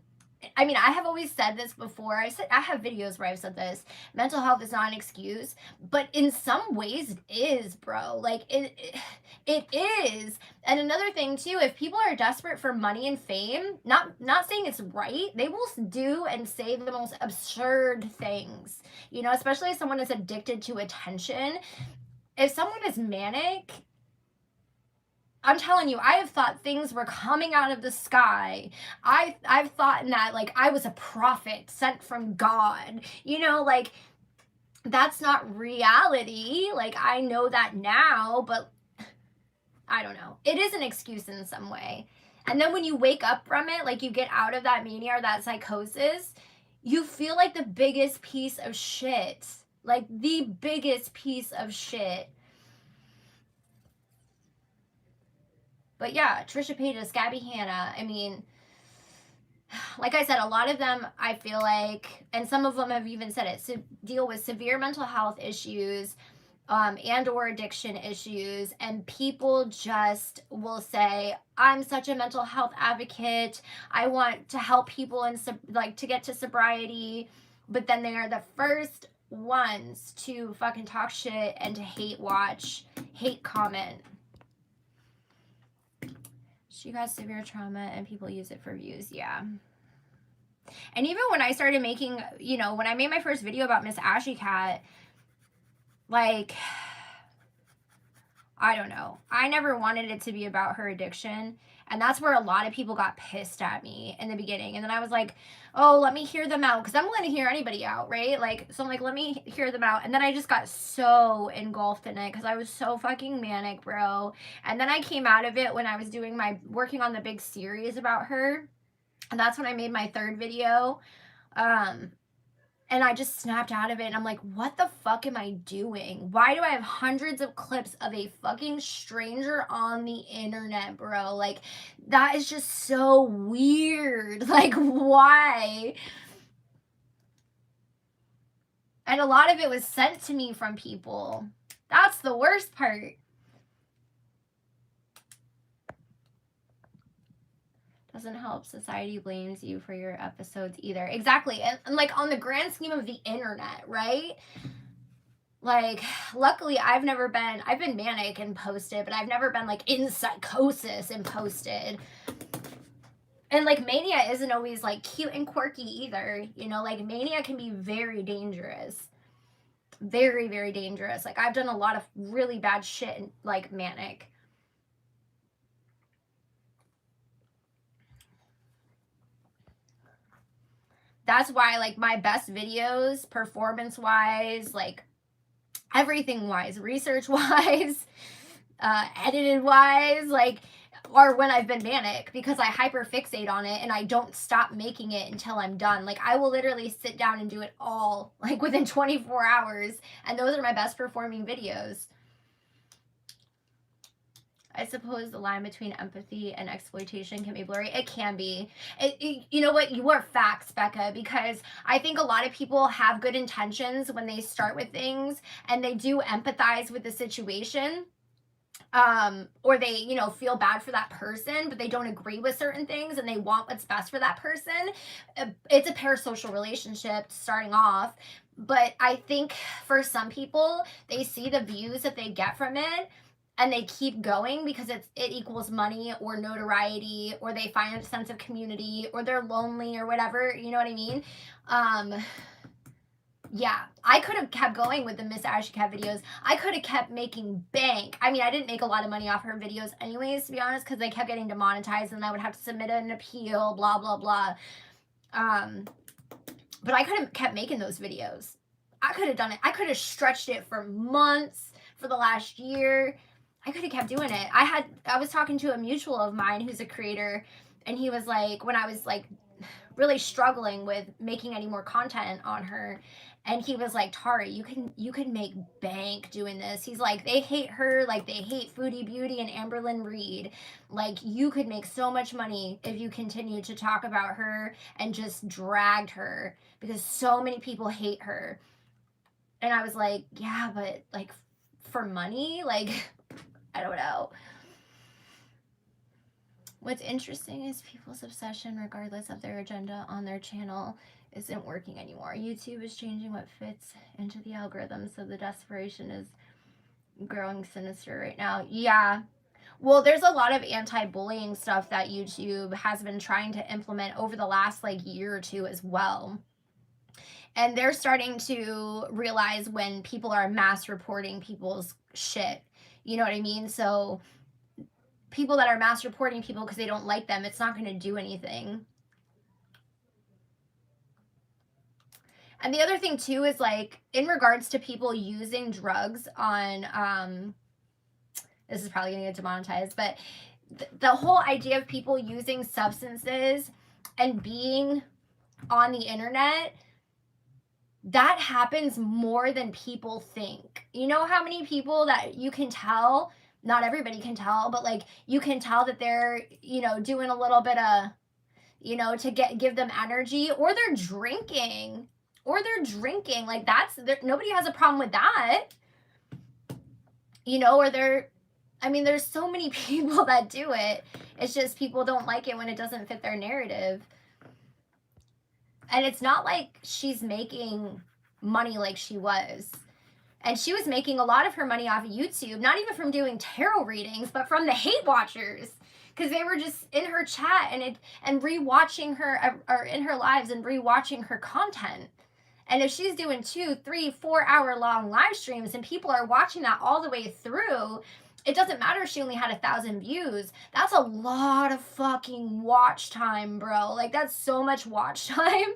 I mean, I have always said this before. I have videos where I've said this. Mental health is not an excuse, but in some ways it is, bro. Like, it is. And another thing too, if people are desperate for money and fame, not saying it's right, they will do and say the most absurd things. You know, especially if someone is addicted to attention. If someone is manic, I'm telling you, I have thought things were coming out of the sky. I've thought that, like, I was a prophet sent from God. You know, like, that's not reality. Like, I know that now, but I don't know. It is an excuse in some way. And then when you wake up from it, like, you get out of that mania or that psychosis, you feel like the biggest piece of shit. Like, the biggest piece of shit. But yeah, Trisha Paytas, Gabby Hanna, I mean, like I said, a lot of them, I feel like, and some of them have even said it, deal with severe mental health issues and or addiction issues, and people just will say, I'm such a mental health advocate, I want to help people and like to get to sobriety, but then they are the first ones to fucking talk shit and to hate watch, hate comment. She got severe trauma and people use it for views. Yeah. And even when I started making, you know, when I made my first video about Msashycat, like, I don't know. I never wanted it to be about her addiction. And that's where a lot of people got pissed at me in the beginning. And then I was like, oh, let me hear them out. Because I'm willing to hear anybody out, right? Like, so I'm like, let me hear them out. And then I just got so engulfed in it because I was so fucking manic, bro. And then I came out of it when I was working on the big series about her. And that's when I made my third video. And I just snapped out of it and I'm like, what the fuck am I doing? Why do I have hundreds of clips of a fucking stranger on the internet, bro? Like, that is just so weird. Like, why? And a lot of it was sent to me from people. That's the worst part. Doesn't help. Society blames you for your episodes either. Exactly. And like on the grand scheme of the internet, right? Like, luckily I've been manic and posted, but I've never been like in psychosis and posted. And like mania isn't always like cute and quirky either. You know, like mania can be very dangerous. Very, very dangerous. Like I've done a lot of really bad shit like manic. That's why like my best videos, performance wise, like everything wise, research wise, edited wise, like, or when I've been manic, because I hyperfixate on it and I don't stop making it until I'm done. Like I will literally sit down and do it all like within 24 hours, and those are my best performing videos. I suppose the line between empathy and exploitation can be blurry. It can be. You know what? You are facts, Becca, because I think a lot of people have good intentions when they start with things and they do empathize with the situation. Or they, you know, feel bad for that person, but they don't agree with certain things and they want what's best for that person. It's a parasocial relationship starting off. But I think for some people, they see the views that they get from it and they keep going because it equals money or notoriety, or they find a sense of community, or they're lonely or whatever, you know what I mean? Yeah, I could have kept going with the Msashycat videos. I could have kept making bank. I mean, I didn't make a lot of money off her videos anyways, to be honest, because they kept getting demonetized and I would have to submit an appeal, blah, blah, blah. But I could have kept making those videos. I could have done it. I could have stretched it for months, for the last year. I could have kept doing it. I was talking to a mutual of mine who's a creator, and he was like, when I was like really struggling with making any more content on her, and he was like, Tarrah, you can make bank doing this. He's like, they hate her like they hate Foodie Beauty and Amberlynn Reed. Like, you could make so much money if you continue to talk about her and just dragged her, because so many people hate her. And I was like, yeah, but like for money, like I don't know. What's interesting is people's obsession, regardless of their agenda on their channel, isn't working anymore. YouTube is changing what fits into the algorithm, so the desperation is growing sinister right now. Yeah. Well, there's a lot of anti-bullying stuff that YouTube has been trying to implement over the last like year or two as well. And they're starting to realize when people are mass reporting people's shit. You know what I mean? So people that are mass reporting people because they don't like them, it's not going to do anything. And the other thing too is like in regards to people using drugs on this is probably going to get demonetized, but the whole idea of people using substances and being on the internet, that happens more than people think. You know how many people that you can tell, not everybody can tell, but like you can tell that they're, you know, doing a little bit of, you know, to give them energy, or they're drinking, like that's, nobody has a problem with that, you know, or I mean, there's so many people that do it. It's just people don't like it when it doesn't fit their narrative. And it's not like she's making money like she was. And she was making a lot of her money off of YouTube, not even from doing tarot readings, but from the hate watchers. Because they were just in her chat and rewatching her, or in her lives and rewatching her content. And if she's doing 2, 3, 4 hour long live streams and people are watching that all the way through, it doesn't matter if she only had 1,000 views. That's a lot of fucking watch time, bro. Like, that's so much watch time.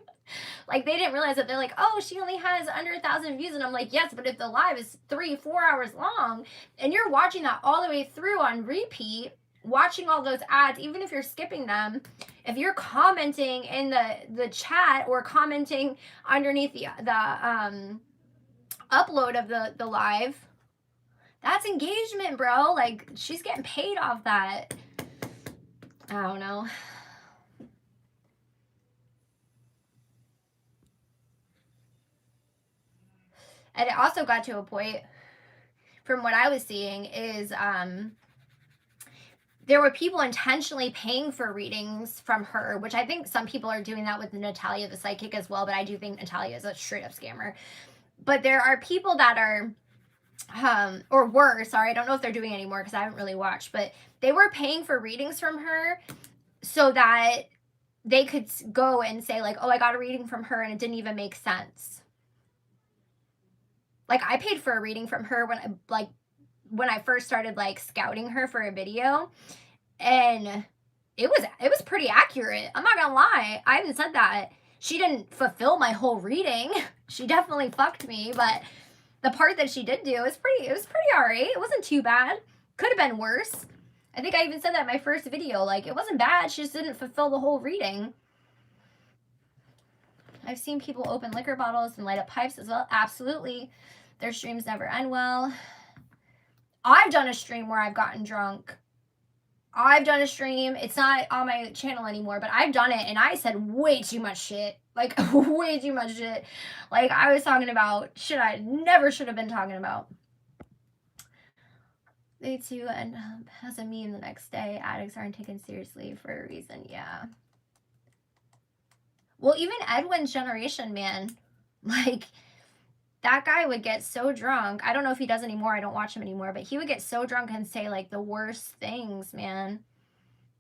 Like, they didn't realize that. They're like, oh, she only has under 1,000 views. And I'm like, yes, but if the live is 3-4 hours long and you're watching that all the way through on repeat, watching all those ads, even if you're skipping them, if you're commenting in the chat or commenting underneath the upload of the live, that's engagement, bro. Like, she's getting paid off that. I don't know. And it also got to a point, from what I was seeing, is there were people intentionally paying for readings from her, which I think some people are doing that with Natalia the psychic as well, but I do think Natalia is a straight up scammer. But there are people that are, or were, sorry, I don't know if they're doing it anymore because I haven't really watched, but they were paying for readings from her so that they could go and say, like, oh, I got a reading from her and it didn't even make sense. Like, I paid for a reading from her when I first started, like, scouting her for a video, and it was pretty accurate. I'm not gonna lie. I even said that. She didn't fulfill my whole reading. She definitely fucked me, but the part that she did do was pretty all right. It wasn't too bad. Could have been worse. I think I even said that in my first video. Like, it wasn't bad. She just didn't fulfill the whole reading. I've seen people open liquor bottles and light up pipes as well. Absolutely. Their streams never end well. I've done a stream where I've gotten drunk. I've done a stream. It's not on my channel anymore, but I've done it, and I said way too much shit. Like, way too much shit. Like, I was talking about shit I never should have been talking about. They too end up as a meme the next day. Addicts aren't taken seriously for a reason. Yeah. Well, even Edwin's generation, man. Like, that guy would get so drunk. I don't know if he does anymore. I don't watch him anymore. But he would get so drunk and say, like, the worst things, man.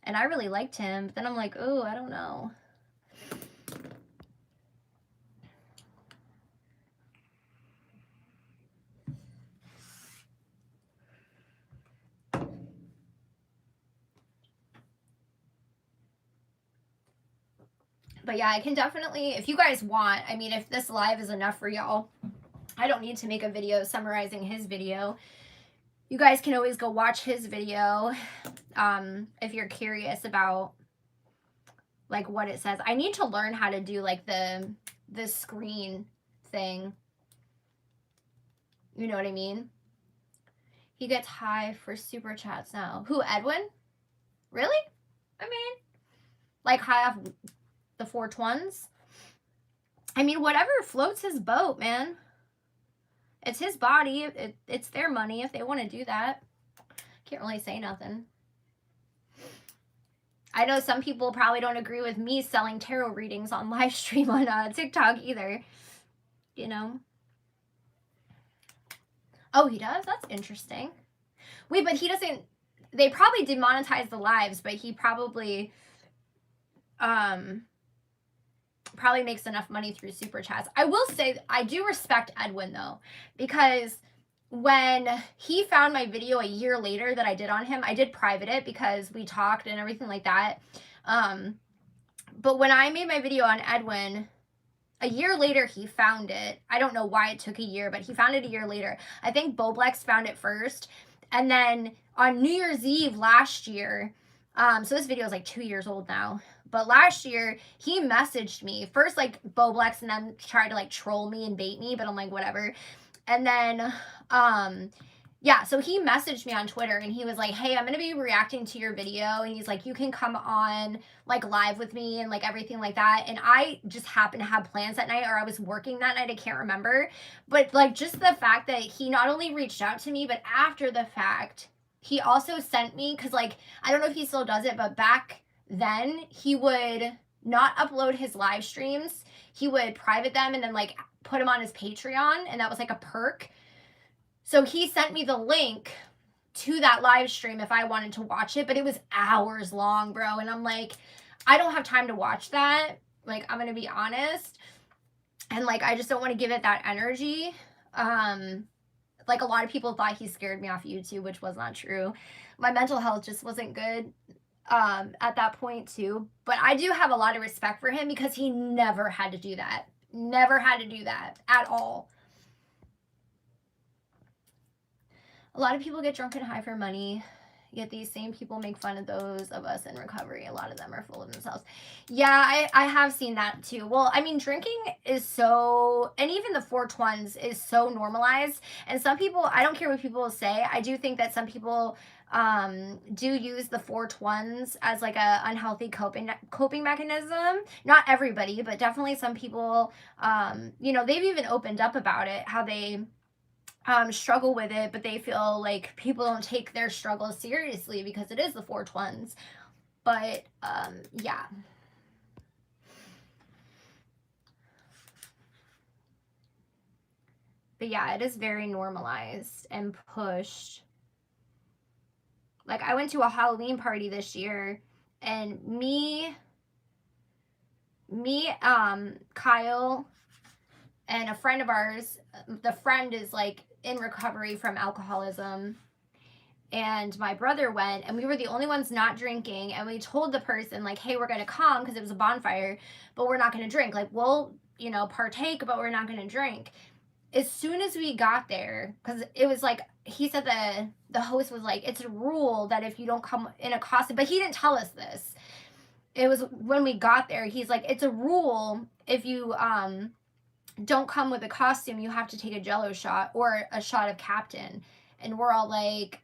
And I really liked him. But then I'm like, oh, I don't know. But yeah, I can definitely, if you guys want, I mean, if this live is enough for y'all, I don't need to make a video summarizing his video. You guys can always go watch his video if you're curious about, like, what it says. I need to learn how to do, like, the screen thing. You know what I mean? He gets high for super chats now. Who, Edwin? Really? I mean, like, high off the 420s? I mean, whatever floats his boat, man. It's his body. It's their money if they want to do that. Can't really say nothing. I know some people probably don't agree with me selling tarot readings on live stream on TikTok either. You know? Oh, he does? That's interesting. Wait, but he doesn't... They probably demonetize the lives, but he probably makes enough money through super chats. I will say, I do respect Edwin, though, because when he found my video a year later that I did on him, I did private it because we talked and everything like that. But when I made my video on Edwin, a year later, he found it. I don't know why it took a year, but he found it a year later. I think Boblex found it first. And then on New Year's Eve last year, so this video is like 2 years old now. But last year, he messaged me. First, like, Boblex, and then tried to, like, troll me and bait me. But I'm like, whatever. And then, yeah, so he messaged me on Twitter, and he was like, hey, I'm going to be reacting to your video. And he's like, you can come on, like, live with me and, like, everything like that. And I just happened to have plans that night, or I was working that night. I can't remember. But, like, just the fact that he not only reached out to me, but after the fact, he also sent me, because, like, I don't know if he still does it, but back then he would not upload his live streams. He would private them and then, like, put them on his Patreon, and that was like a perk. So he sent me the link to that live stream if I wanted to watch it, but it was hours long, bro. And I'm like, I don't have time to watch that. Like, I'm gonna be honest. And, like, I just don't want to give it that energy. like, a lot of people thought he scared me off YouTube, which was not true. My mental health just wasn't good at that point too. But I do have a lot of respect for him because he never had to do that. Never had to do that at all. A lot of people get drunk and high for money, yet these same people make fun of those of us in recovery. A lot of them are full of themselves. Yeah, I have seen that too. Well, I mean, drinking is so, and even the 420s is so normalized. And some people, I don't care what people say, I do think that some people do use the 420s as like a unhealthy coping mechanism. Not everybody, but definitely some people, you know, they've even opened up about it, how they struggle with it, but they feel like people don't take their struggles seriously because it is the 420s. But yeah. But yeah, it is very normalized and pushed. Like, I went to a Halloween party this year, and Kyle, and a friend of ours, the friend is like in recovery from alcoholism, and my brother went, and we were the only ones not drinking, and we told the person, like, hey, we're gonna come because it was a bonfire, but we're not gonna drink. Like, we'll, you know, partake, but we're not gonna drink. As soon as we got there, because it was like, he said the host was like, it's a rule that if you don't come in a costume, but he didn't tell us this. It was when we got there, he's like, it's a rule, if you don't come with a costume, you have to take a Jello shot or a shot of Captain. And we're all like,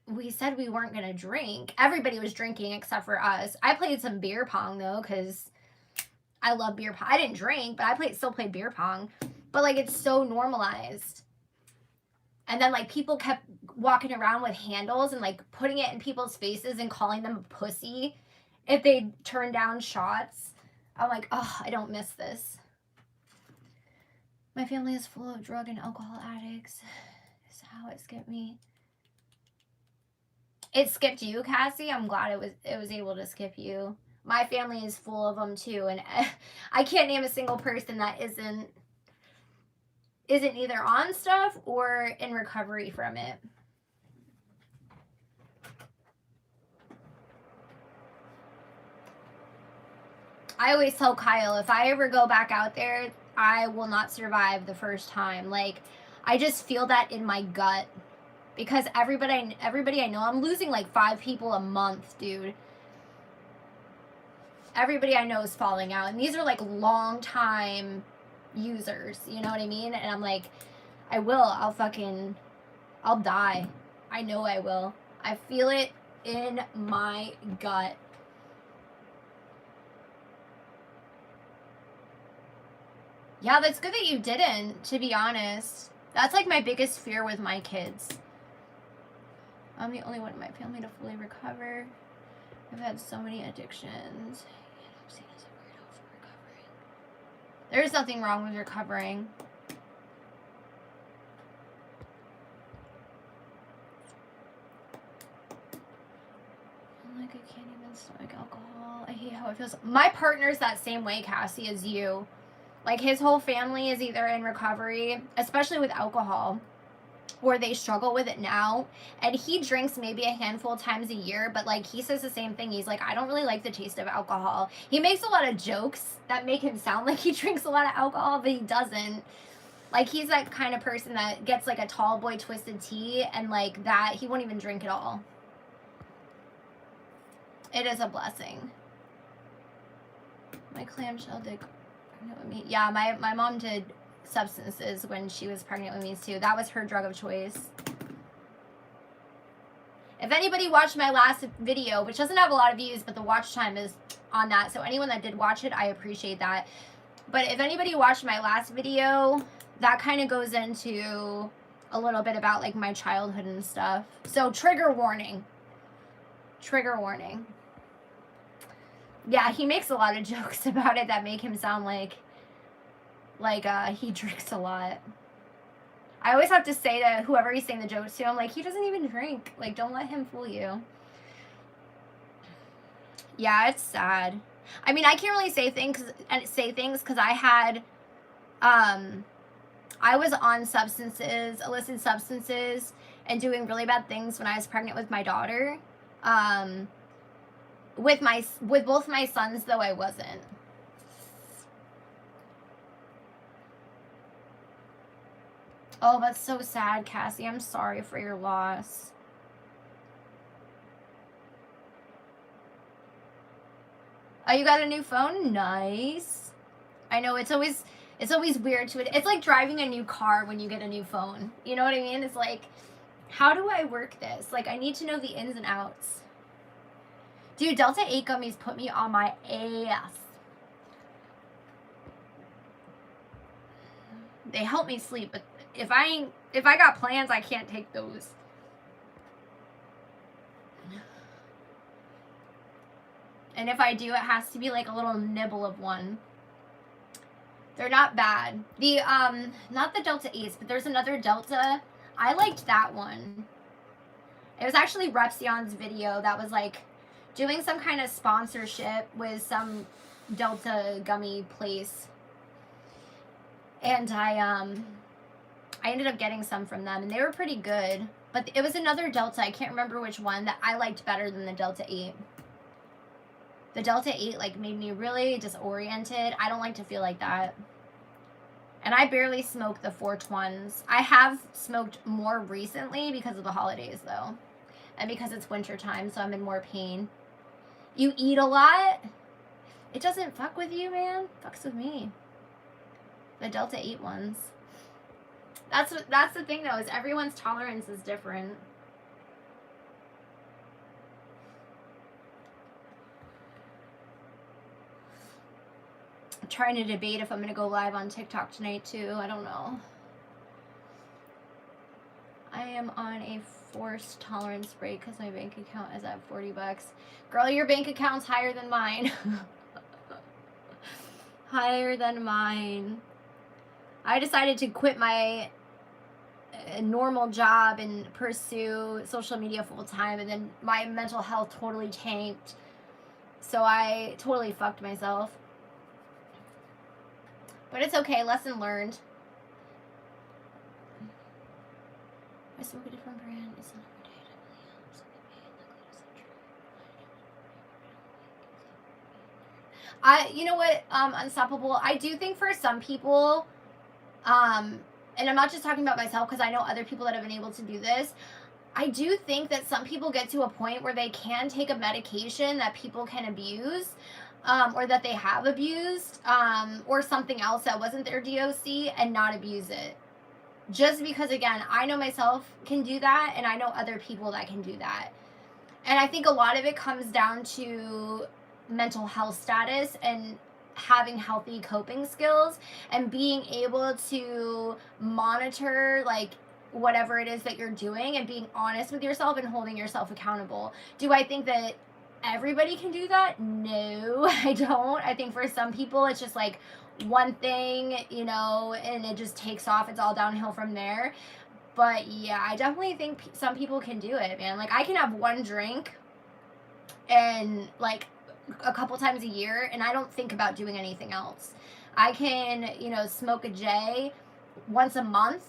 we said we weren't gonna drink. Everybody was drinking except for us. I played some beer pong though, because I love beer pong. I didn't drink, but I still played beer pong. But like, it's so normalized. And then like, people kept walking around with handles and like putting it in people's faces and calling them a pussy if they turn down shots. I'm like, oh, I don't miss this. My family is full of drug and alcohol addicts. Is how it skipped me. It skipped you, Cassie. I'm glad it was able to skip you. My family is full of them too, and I can't name a single person that isn't either on stuff or in recovery from it. I always tell Kyle, if I ever go back out there, I will not survive the first time. Like, I just feel that in my gut. Because everybody I know, I'm losing like 5 people a month, dude. Everybody I know is falling out. And these are like long time users, you know what I mean? And I'm like, I'll die. I know I will. I feel it in my gut. Yeah, that's good that you didn't, to be honest. That's like my biggest fear with my kids. I'm the only one in my family to fully recover. I've had so many addictions. I'm seen as a weirdo for recovering. There's nothing wrong with recovering. Like, I can't even stomach alcohol. I hate how it feels. My partner's that same way, Cassie, as you. Like, his whole family is either in recovery, especially with alcohol, or they struggle with it now. And he drinks maybe a handful of times a year, but like, he says the same thing. He's like, I don't really like the taste of alcohol. He makes a lot of jokes that make him sound like he drinks a lot of alcohol, but he doesn't. Like, he's that kind of person that gets like a tall boy twisted tea, and like that, he won't even drink at all. It is a blessing. My clamshell did pregnant with me. Yeah, my mom did substances when she was pregnant with me too. That was her drug of choice. If anybody watched my last video, which doesn't have a lot of views, but the watch time is on that, so anyone that did watch it, I appreciate that. But if anybody watched my last video, that kind of goes into a little bit about like my childhood and stuff. So trigger warning. Trigger warning. Yeah, he makes a lot of jokes about it that make him sound like he drinks a lot. I always have to say to whoever he's saying the jokes to, I'm like, he doesn't even drink. Like, don't let him fool you. Yeah, it's sad. I mean, I can't really say things because I I was on substances, illicit substances, and doing really bad things when I was pregnant with my daughter. With both my sons, though, I wasn't. Oh, that's so sad, Cassie. I'm sorry for your loss. Oh, you got a new phone? Nice. I know it's always weird to it's like driving a new car when you get a new phone. You know what I mean? It's like, how do I work this? Like, I need to know the ins and outs. Dude, Delta 8 gummies put me on my ass. They help me sleep, but if I got plans, I can't take those. And if I do, it has to be like a little nibble of one. They're not bad. The not the Delta 8s, but there's another Delta. I liked that one. It was actually Repsion's video that was like doing some kind of sponsorship with some Delta gummy place. And I ended up getting some from them, and they were pretty good. But it was another Delta, I can't remember which one, that I liked better than the Delta 8. The Delta 8 like made me really disoriented. I don't like to feel like that. And I barely smoke the 421s. I have smoked more recently because of the holidays, though. And because it's winter time, so I'm in more pain. You eat a lot? It doesn't fuck with you, man. It fucks with me. The Delta 8 ones. That's the thing, though, is everyone's tolerance is different. I'm trying to debate if I'm going to go live on TikTok tonight, too. I don't know. I am on a forced tolerance break because my bank account is at $40. Girl, your bank account's higher than mine. Higher than mine. I decided to quit my normal job and pursue social media full time, and then my mental health totally tanked. So I totally fucked myself. But it's okay, lesson learned. I smoke a different brand. It's not you know what, Unstoppable, I do think for some people, and I'm not just talking about myself because I know other people that have been able to do this, I do think that some people get to a point where they can take a medication that people can abuse, or that they have abused, or something else that wasn't their DOC, and not abuse it. Just because, again, I know myself can do that, and I know other people that can do that. And I think a lot of it comes down to mental health status and having healthy coping skills and being able to monitor, like, whatever it is that you're doing and being honest with yourself and holding yourself accountable. Do I think that everybody can do that? No, I don't. I think for some people it's just like one thing, you know, and it just takes off. It's all downhill from there. But yeah, I definitely think some people can do it, man. Like, I can have one drink and like a couple times a year, and I don't think about doing anything else. I can, you know, smoke a J once a month,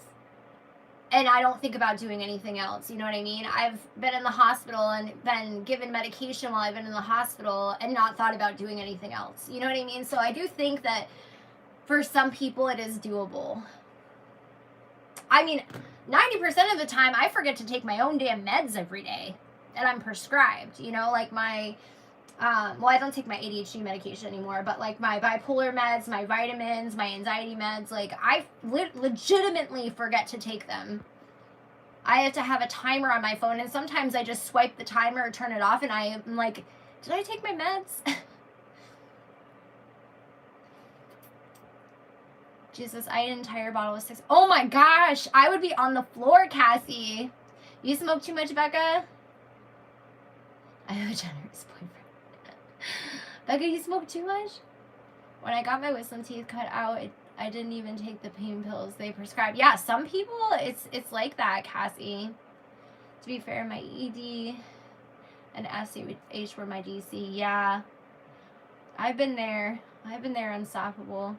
and I don't think about doing anything else. You know what I mean? I've been in the hospital and been given medication while I've been in the hospital and not thought about doing anything else. You know what I mean? So I do think that for some people it is doable. I mean, 90% of the time I forget to take my own damn meds every day that I'm prescribed. You know, like my, well, I don't take my ADHD medication anymore, but like my bipolar meds, my vitamins, my anxiety meds, like I legitimately forget to take them. I have to have a timer on my phone, and sometimes I just swipe the timer or turn it off, and I'm like, did I take my meds? Jesus, I ate an entire bottle of 6. Oh my gosh, I would be on the floor, Cassie. You smoke too much, Becca? I have a generous boyfriend. Becca, you smoke too much? When I got my wisdom teeth cut out, I didn't even take the pain pills they prescribed. Yeah, some people, it's like that, Cassie. To be fair, my ED and SCH were my DC. Yeah. I've been there. Unstoppable.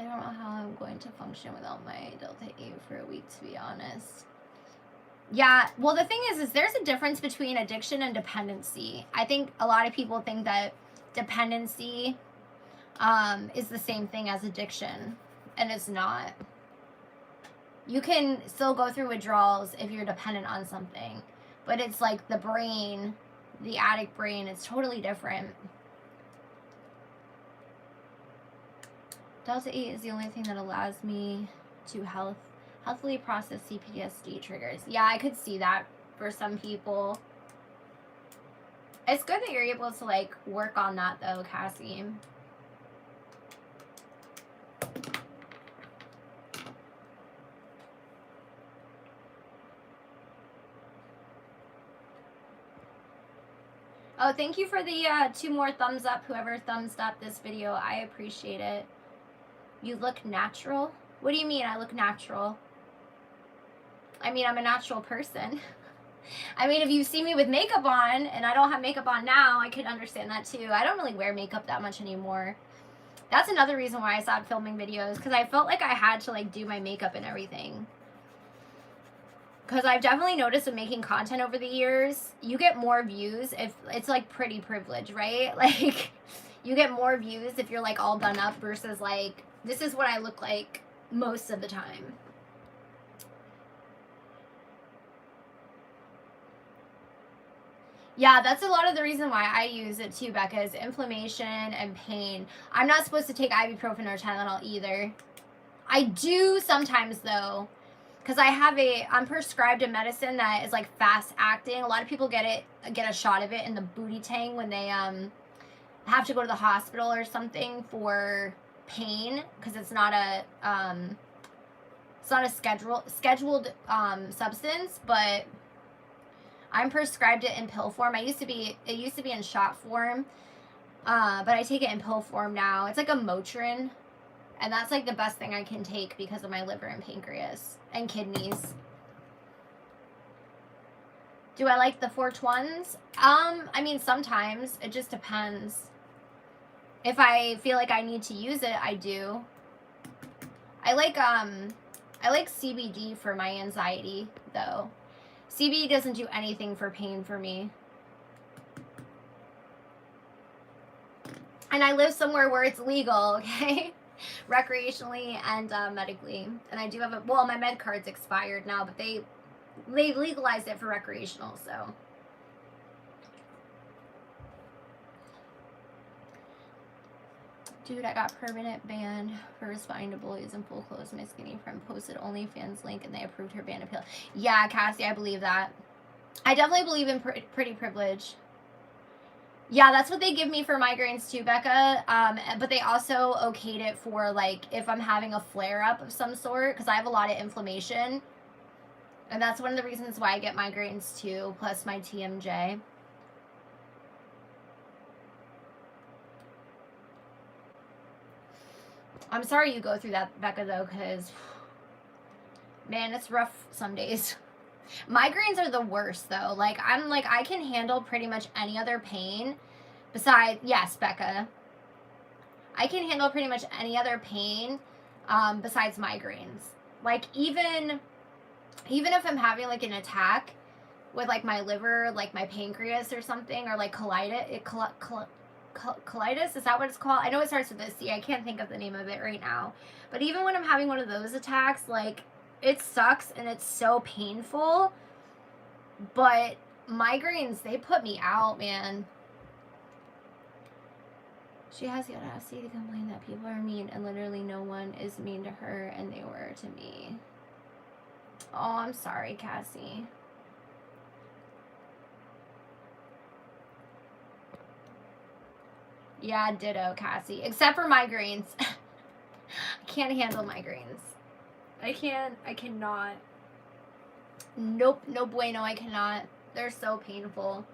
I don't know how I'm going to function without my Delta 8 for a week, to be honest. Yeah, well, the thing is there's a difference between addiction and dependency. I think a lot of people think that dependency is the same thing as addiction, and it's not. You can still go through withdrawals if you're dependent on something, but it's like the brain, the addict brain, it's totally different. Delta 8 is the only thing that allows me to healthily process CPTSD triggers. Yeah, I could see that for some people. It's good that you're able to like work on that though, Cassie. Oh, thank you for the 2 more thumbs up, whoever thumbs up this video. I appreciate it. You look natural? What do you mean I look natural? I mean, I'm a natural person. I mean, if you see me with makeup on, and I don't have makeup on now, I could understand that too. I don't really wear makeup that much anymore. That's another reason why I stopped filming videos, because I felt like I had to like do my makeup and everything. Because I've definitely noticed with making content over the years, you get more views if it's like pretty privilege, right? Like, you get more views if you're like all done up versus like, this is what I look like most of the time. Yeah, that's a lot of the reason why I use it too, Becca, is inflammation and pain. I'm not supposed to take ibuprofen or Tylenol either. I do sometimes though. Because I'm prescribed a medicine that is like fast acting. A lot of people get a shot of it in the booty tang when they have to go to the hospital or something for pain, because it's not a scheduled substance, but I'm prescribed it in pill form. It used to be in shot form, but I take it in pill form now. It's like a Motrin. And that's like the best thing I can take because of my liver and pancreas and kidneys. Do I like the 421s? I mean, sometimes. It just depends. If I feel like I need to use it, I do. I like CBD for my anxiety, though. CBD doesn't do anything for pain for me. And I live somewhere where it's legal, okay? Recreationally and medically. And I do have well, my med card's expired now, but they legalized it for recreational, so. Dude, I got permanent banned for responding to bullies in full clothes. My skinny friend posted OnlyFans link and they approved her ban appeal. Yeah, Cassie, I believe that. I definitely believe in pretty privilege. Yeah, that's what they give me for migraines too, Becca. But they also okayed it for like if I'm having a flare-up of some sort, because I have a lot of inflammation. And that's one of the reasons why I get migraines too, plus my TMJ. I'm sorry you go through that, Becca, though, because, man, it's rough some days. Migraines are the worst, though. Like, I can handle pretty much any other pain besides, yes, Becca. I can handle pretty much any other pain besides migraines. Like, even if I'm having, like, an attack with, like, my liver, like, my pancreas or something, or, like, colitis, is that what it's called? I know it starts with a C. I can't think of the name of it right now. But even when I'm having one of those attacks, like, it sucks and it's so painful. But migraines, they put me out, man. She has the audacity to complain that people are mean, and literally no one is mean to her, and they were to me. Oh, I'm sorry, Cassie. Yeah, ditto, Cassie. Except for migraines. I can't handle migraines. I cannot. Nope, no bueno, I cannot. They're so painful.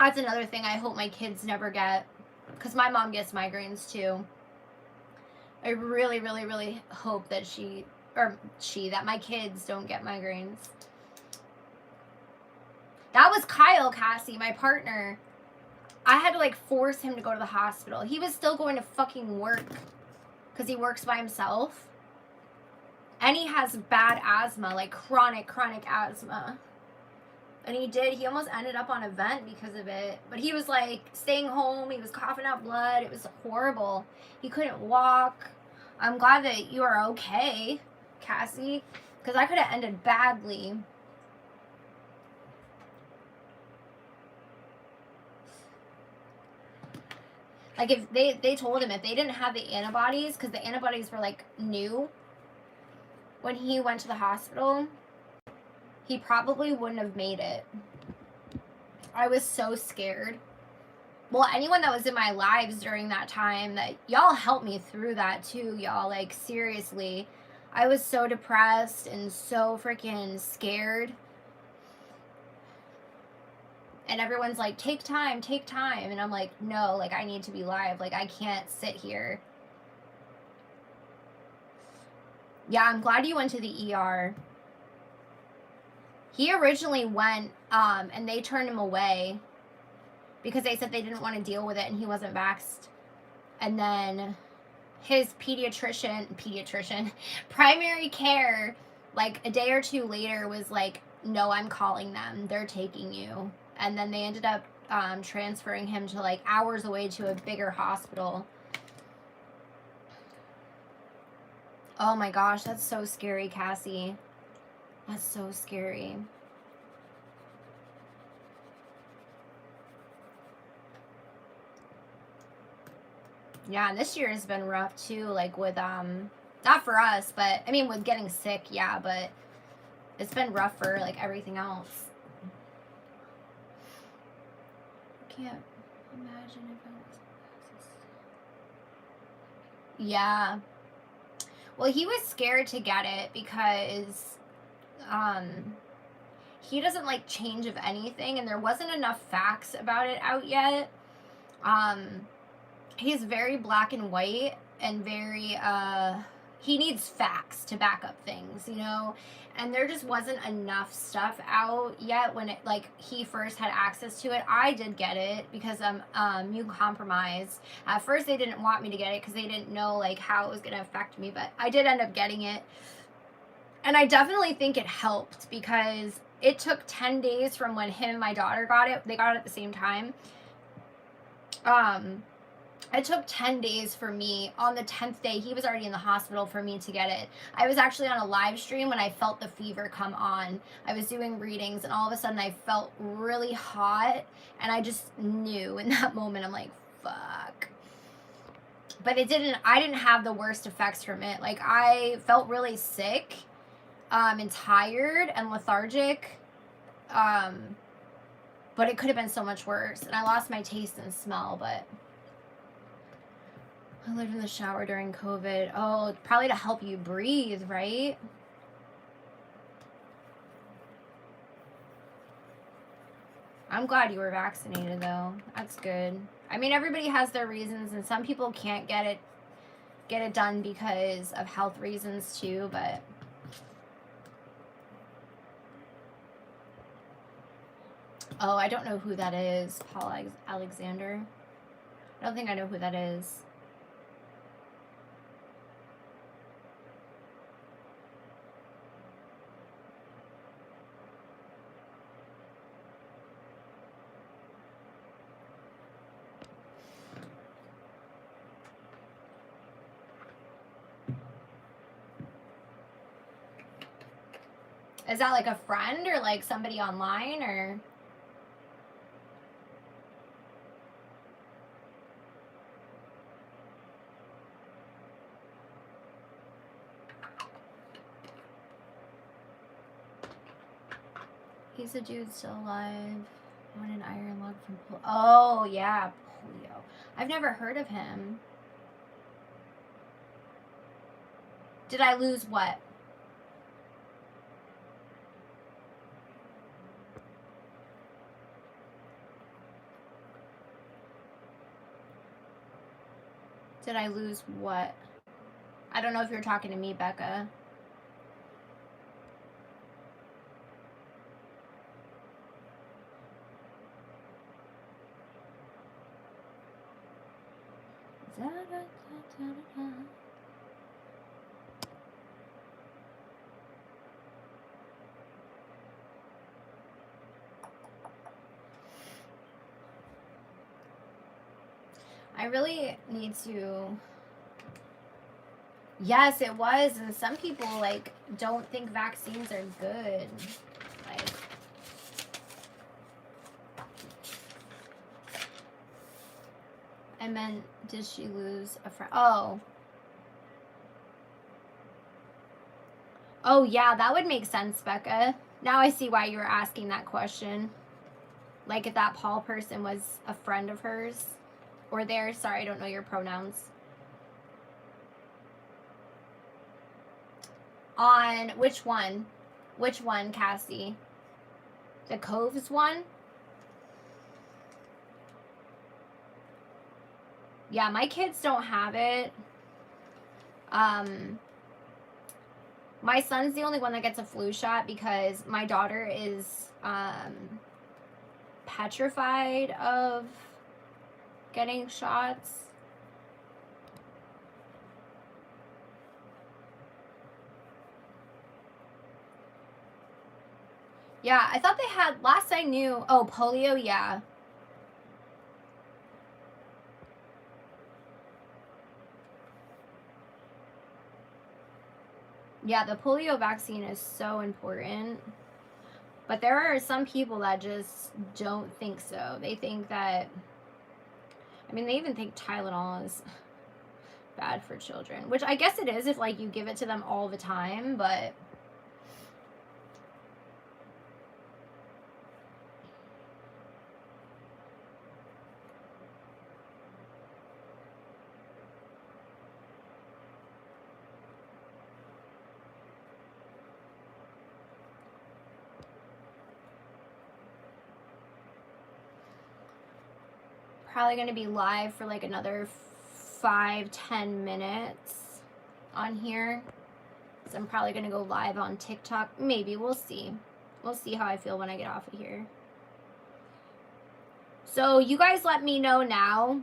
That's another thing I hope my kids never get. Because my mom gets migraines too. I really, really, really hope that that my kids don't get migraines. That was Kyle, Cassie, my partner. I had to like force him to go to the hospital. He was still going to fucking work because he works by himself. And he has bad asthma, like chronic asthma. And he almost ended up on a vent because of it. But he was like staying home. He was coughing out blood. It was horrible. He couldn't walk. I'm glad that you are okay, Cassie, because I could have ended badly. Like, if they told him if they didn't have the antibodies, because the antibodies were like new when he went to the hospital, he probably wouldn't have made it. I was so scared. Well, anyone that was in my lives during that time, that y'all helped me through that too, y'all. Like, seriously, I was so depressed and so freaking scared. And everyone's like, take time. And I'm like, no, like, I need to be live. Like, I can't sit here. Yeah, I'm glad you went to the ER. He originally went, and they turned him away because they said they didn't want to deal with it and he wasn't vaxxed. And then his primary care, like a day or two later, was like, no, I'm calling them. They're taking you. And then they ended up transferring him to like hours away to a bigger hospital. Oh my gosh, that's so scary, Cassie. That's so scary. Yeah, and this year has been rough too, like with not for us, but I mean with getting sick, yeah, but it's been rough for like everything else. I can't imagine if I was. Yeah. Well, he was scared to get it because he doesn't like change of anything, and there wasn't enough facts about it out yet. He's very black and white and very he needs facts to back up things, you know, and there just wasn't enough stuff out yet when it like he first had access to it. I did get it because I'm immune compromised. At first they didn't want me to get it because they didn't know like how it was going to affect me, but I did end up getting it, and I definitely think it helped because it took 10 days from when him and my daughter got it. They got it at the same time. It took 10 days for me. On the 10th day, he was already in the hospital for me to get it. I was actually on a live stream when I felt the fever come on. I was doing readings, and all of a sudden I felt really hot, and I just knew in that moment, I'm like, fuck. But I didn't have the worst effects from it. Like, I felt really sick, and tired and lethargic, but it could have been so much worse. And I lost my taste and smell, but I lived in the shower during COVID. Oh, probably to help you breathe, right? I'm glad you were vaccinated, though. That's good. I mean, everybody has their reasons, and some people can't get it done because of health reasons too, but oh, I don't know who that is. Paul Alexander. I don't think I know who that is. Is that like a friend or like somebody online or? He's a dude still alive. On an iron lung from polio. Oh, yeah, polio. I've never heard of him. Did I lose what? Did I lose what? I don't know if you're talking to me, Becca. I really need to. Yes, it was. And some people, like, don't think vaccines are good. Like, I meant, did she lose a friend? Oh. Oh, yeah, that would make sense, Becca. Now I see why you were asking that question. Like, if that Paul person was a friend of hers. Or theirs. Sorry, I don't know your pronouns. On which one? Which one, Cassie? The Coves one? Yeah, my kids don't have it. My son's the only one that gets a flu shot because my daughter is petrified of getting shots. Yeah, I thought they had, last I knew, oh, polio, yeah. Yeah, the polio vaccine is so important. But there are some people that just don't think so. They think that, I mean, they even think Tylenol is bad for children, which I guess it is if, like, you give it to them all the time, but probably going to be live for like another 5-10 minutes on here. So I'm probably going to go live on TikTok. Maybe. We'll see. We'll see how I feel when I get off of here. So you guys let me know now.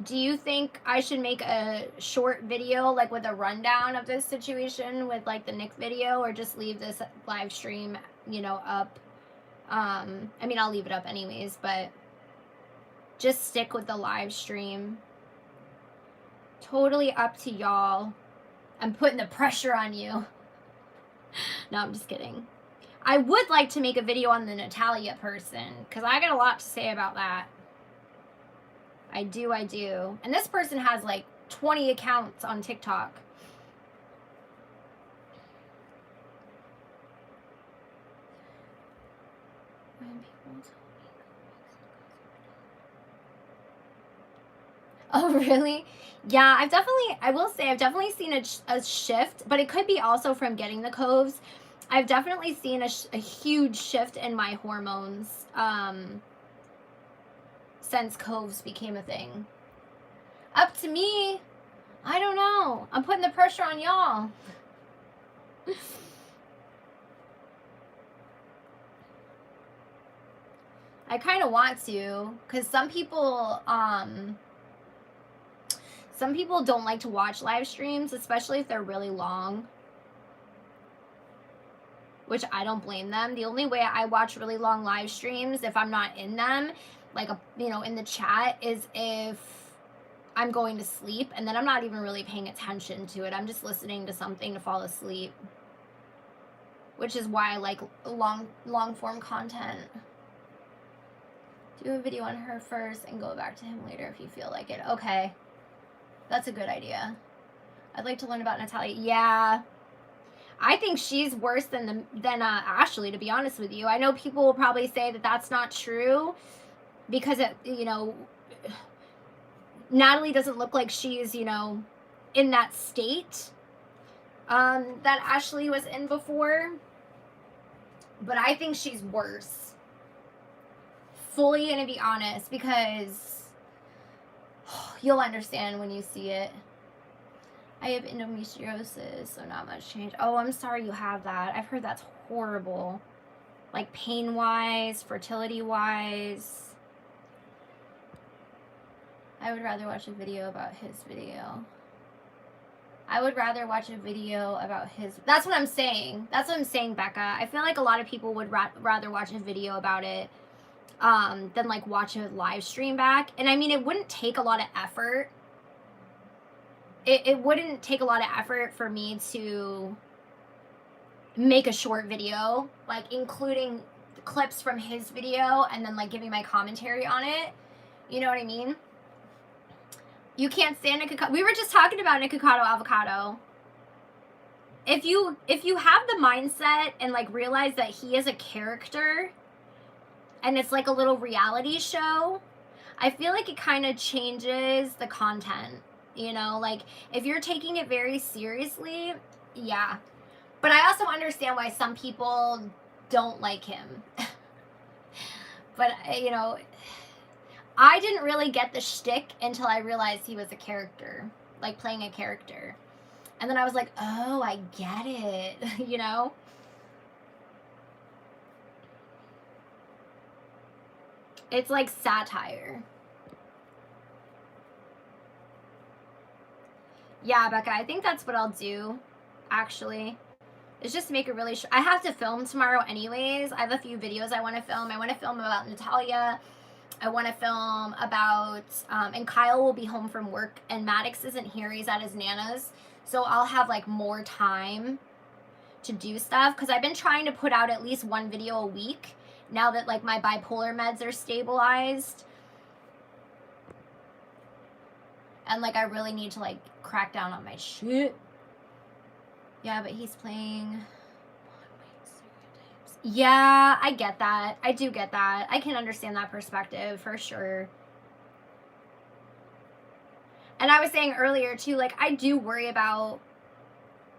Do you think I should make a short video, like with a rundown of this situation with like the Nick video, or just leave this live stream, you know, up? I mean, I'll leave it up anyways, but just stick with the live stream. Totally up to y'all. I'm putting the pressure on you. No, I'm just kidding. I would like to make a video on the Natalia person, because I got a lot to say about that. I do. And this person has like 20 accounts on TikTok. Oh, really? Yeah, I will say I've definitely seen a shift, but it could be also from getting the coves. I've definitely seen a huge shift in my hormones since coves became a thing. Up to me. I don't know. I'm putting the pressure on y'all. I kind of want to, because some people don't like to watch live streams, especially if they're really long, which I don't blame them. The only way I watch really long live streams, if I'm not in them, like, you know, in the chat, is if I'm going to sleep, and then I'm not even really paying attention to it. I'm just listening to something to fall asleep, which is why I like long form content. Do a video on her first and go back to him later if you feel like it. Okay. That's a good idea. I'd like to learn about Natalia. Yeah. I think she's worse than Ashley, to be honest with you. I know people will probably say that that's not true because, you know, Natalie doesn't look like she's, you know, in that state that Ashley was in before. But I think she's worse. Fully gonna be honest, because you'll understand when you see it. I have endometriosis, so not much change. Oh, I'm sorry you have that. I've heard that's horrible. Like pain-wise, fertility-wise. I would rather watch a video about his video. I would rather watch a video about his... That's what I'm saying. That's what I'm saying, Becca. I feel like a lot of people would rather watch a video about it than, like, watch a live stream back. And, I mean, it wouldn't take a lot of effort. It wouldn't take a lot of effort for me to make a short video, like, including clips from his video and then, like, giving my commentary on it. You know what I mean? You can't stand Nikocado. We were just talking about Nikocado avocado. If you have the mindset and, like, realize that he is a character and it's like a little reality show, I feel like it kind of changes the content, you know? Like, if you're taking it very seriously, yeah. But I also understand why some people don't like him. But, you know, I didn't really get the shtick until I realized he was a character, like playing a character. And then I was like, oh, I get it, you know? It's like satire. Yeah, Becca, I think that's what I'll do, actually. Is just make it really... I have to film tomorrow anyways. I have a few videos I want to film. I want to film about Natalia. I want to film about... and Kyle will be home from work. And Maddox isn't here. He's at his Nana's. So I'll have, like, more time to do stuff. Because I've been trying to put out at least one video a week. Now that, like, my bipolar meds are stabilized. And, like, I really need to, like, crack down on my shit. Yeah, but he's playing... Yeah, I get that. I do get that. I can understand that perspective, for sure. And I was saying earlier, too, like, I do worry about,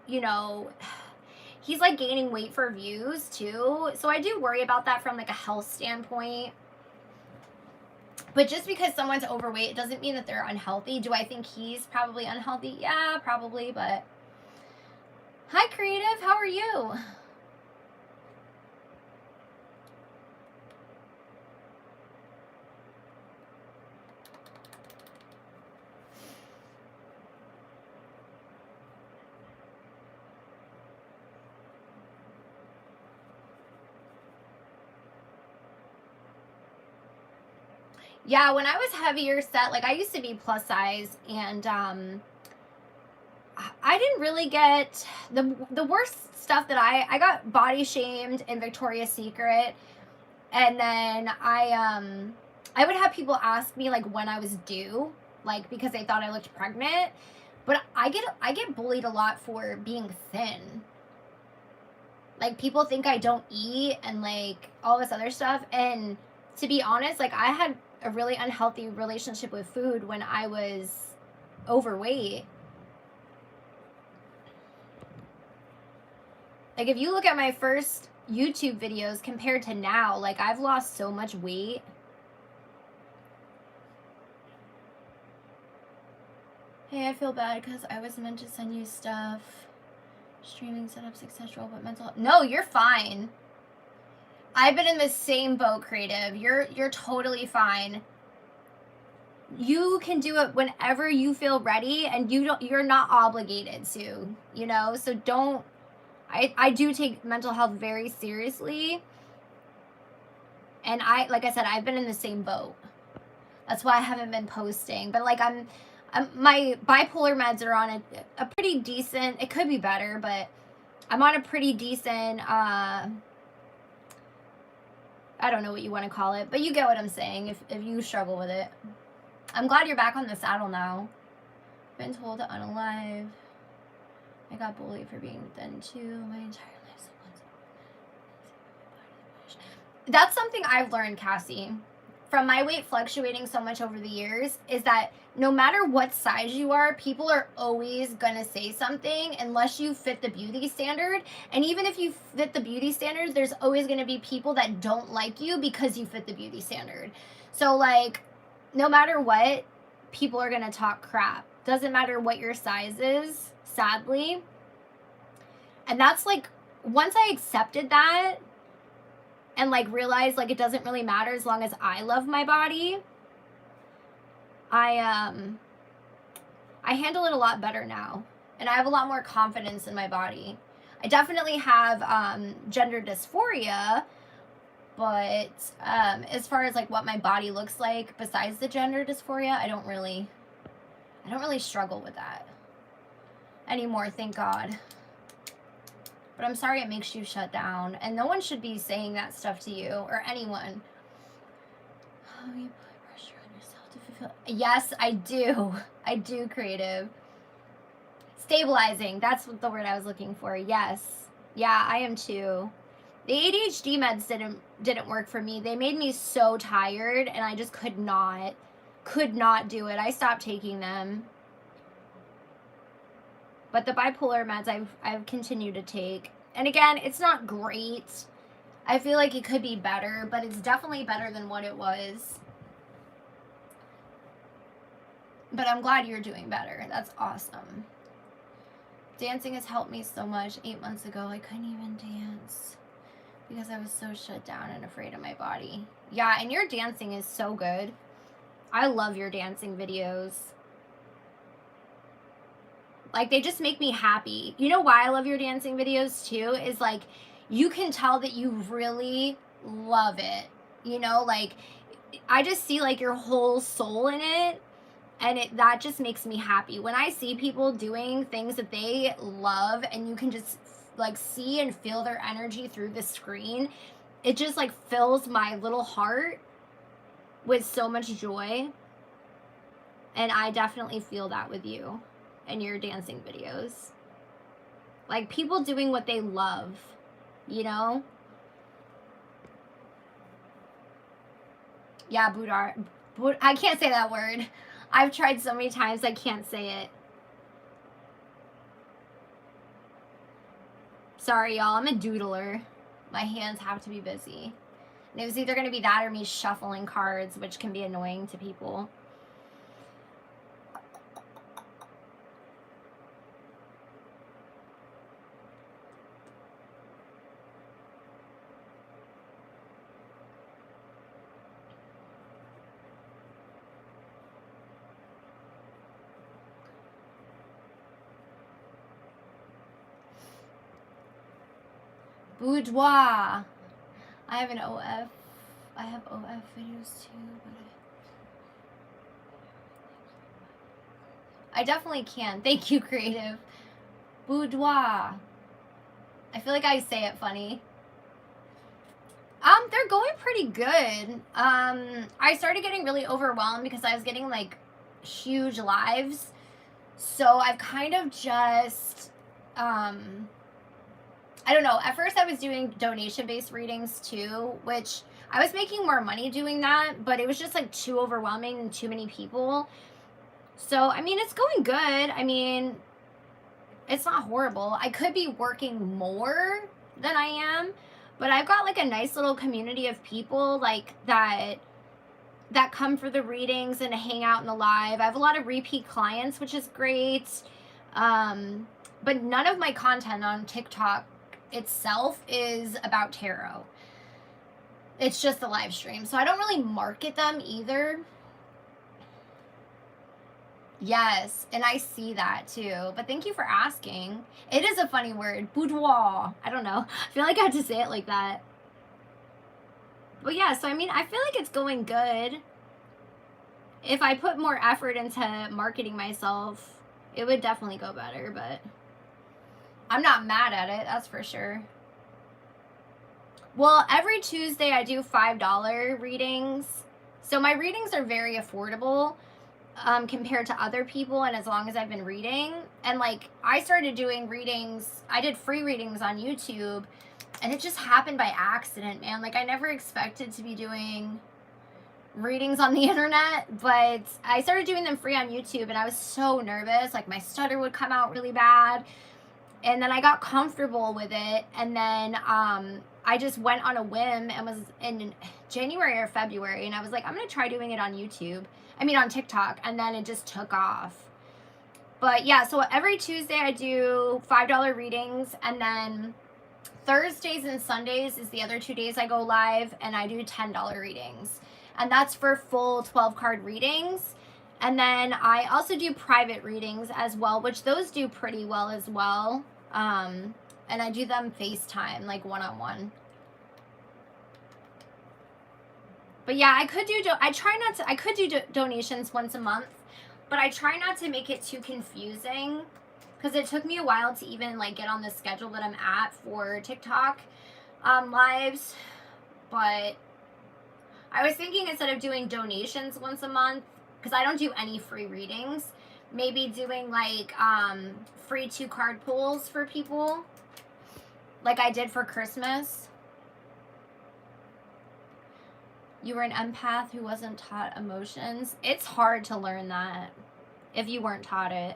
you know... He's, like, gaining weight for views, too. So I do worry about that from, like, a health standpoint. But just because someone's overweight doesn't mean that they're unhealthy. Do I think he's probably unhealthy? Yeah, probably, but... Hi, Creative. How are you? Yeah, when I was heavier set, like, I used to be plus size, and I didn't really get the worst stuff that I got body shamed in Victoria's Secret, and then I would have people ask me, like, when I was due, like, because they thought I looked pregnant. But I get bullied a lot for being thin. Like, people think I don't eat and, like, all this other stuff. And to be honest, like, I had a really unhealthy relationship with food when I was overweight. Like, if you look at my first YouTube videos compared to now, like, I've lost so much weight. Hey, I feel bad because I was meant to send you stuff. Streaming setups, etc. But mental... No, you're fine. I've been in the same boat, Creative. You're totally fine. You can do it whenever you feel ready, and you're not obligated to, you know? So don't... I do take mental health very seriously. And like I said, I've been in the same boat. That's why I haven't been posting. But, like, my bipolar meds are on a pretty decent... It could be better, but I'm on a pretty decent... I don't know what you want to call it, but you get what I'm saying if you struggle with it. I'm glad you're back on the saddle now. Been told to unalive. I got bullied for being thin too my entire life. That's something I've learned, Cassie, from my weight fluctuating so much over the years, is that no matter what size you are, people are always gonna say something unless you fit the beauty standard. And even if you fit the beauty standard, there's always gonna be people that don't like you because you fit the beauty standard. So, like, no matter what, people are gonna talk crap. Doesn't matter what your size is, sadly. And that's, like, once I accepted that and, like, realized, like, it doesn't really matter as long as I love my body, I handle it a lot better now, and I have a lot more confidence in my body. I definitely have gender dysphoria, but as far as like what my body looks like besides the gender dysphoria, I don't really struggle with that anymore, thank God. But I'm sorry it makes you shut down, and no one should be saying that stuff to you or anyone. Oh, you put pressure on yourself to fulfill. Yes, I do. I do, creative. Stabilizing. That's what the word I was looking for. Yes. Yeah, I am too. The ADHD meds didn't work for me. They made me so tired, and I just could not do it. I stopped taking them. But the bipolar meds I've continued to take. And again, it's not great. I feel like it could be better, but it's definitely better than what it was. But I'm glad you're doing better. That's awesome. Dancing has helped me so much. 8 months ago, I couldn't even dance because I was so shut down and afraid of my body. Yeah, and your dancing is so good. I love your dancing videos. Like, they just make me happy. You know why I love your dancing videos too? Is like, you can tell that you really love it. You know, like, I just see like your whole soul in it, and that just makes me happy. When I see people doing things that they love, and you can just like see and feel their energy through the screen, it just like fills my little heart with so much joy. And I definitely feel that with you and your dancing videos. Like, people doing what they love, you know? Yeah, Budar. I can't say that word. I've tried so many times, I can't say it. Sorry, y'all. I'm a doodler. My hands have to be busy. And it was either going to be that or me shuffling cards, which can be annoying to people. Boudoir. I have an OF. I have OF videos too, but I definitely can. Thank you, creative. Boudoir. I feel like I say it funny. They're going pretty good. I started getting really overwhelmed because I was getting like huge lives. So I've kind of just, I don't know. At first I was doing donation-based readings too, which I was making more money doing that, but it was just like too overwhelming and too many people. So, I mean, it's going good. I mean, it's not horrible. I could be working more than I am, but I've got like a nice little community of people like that come for the readings and hang out in the live. I have a lot of repeat clients, which is great. But none of my content on TikTok itself is about tarot. It's just the live stream. So I don't really market them either. Yes, and I see that too. But thank you for asking. It is a funny word. Boudoir. I don't know. I feel like I have to say it like that. But yeah, so I mean, I feel like it's going good. If I put more effort into marketing myself, it would definitely go better, but I'm not mad at it, that's for sure. Well, every Tuesday I do $5 readings. So my readings are very affordable compared to other people, and as long as I've been reading. And like, I started doing readings, I did free readings on YouTube, and it just happened by accident, man. Like, I never expected to be doing readings on the internet, but I started doing them free on YouTube, and I was so nervous. Like, my stutter would come out really bad. And then I got comfortable with it, and then I just went on a whim and was in January or February, and I was like, I'm gonna try doing it on on TikTok, and then it just took off. But yeah, so every Tuesday I do $5 readings, and then Thursdays and Sundays is the other 2 days I go live, and I do $10 readings. And that's for full 12 card readings. And then I also do private readings as well, which those do pretty well as well. And I do them FaceTime, like one-on-one. But yeah, I could do donations once a month, but I try not to make it too confusing, because it took me a while to even like get on the schedule that I'm at for TikTok lives. But I was thinking, instead of doing donations once a month, because I don't do any free readings, maybe doing like free 2-card pulls for people, like I did for Christmas. You were an empath who wasn't taught emotions. It's hard to learn that if you weren't taught it.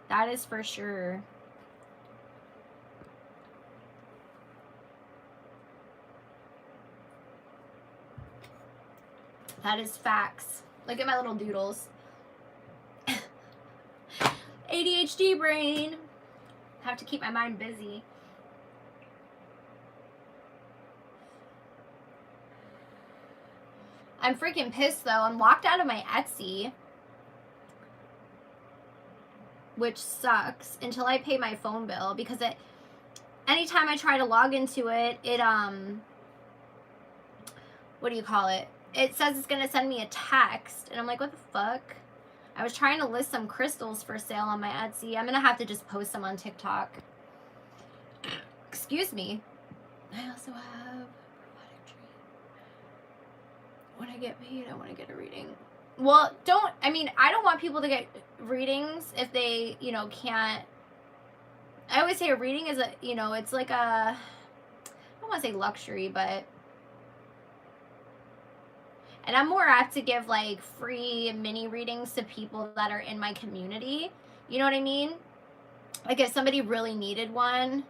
That is for sure. That is facts. Look at my little doodles. ADHD brain. Have to keep my mind busy. I'm freaking pissed though. I'm locked out of my Etsy, which sucks, until I pay my phone bill, because anytime I try to log into it, what do you call it? It says it's going to send me a text, and I'm like, what the fuck? I was trying to list some crystals for sale on my Etsy. I'm going to have to just post them on TikTok. Excuse me. I also have robotic dream. When I get paid, I want to get a reading. Well, I don't want people to get readings if they, can't. I always say a reading is it's like I don't want to say luxury, but. And I'm more apt to give like free mini readings to people that are in my community. You know what I mean? Like if somebody really needed one,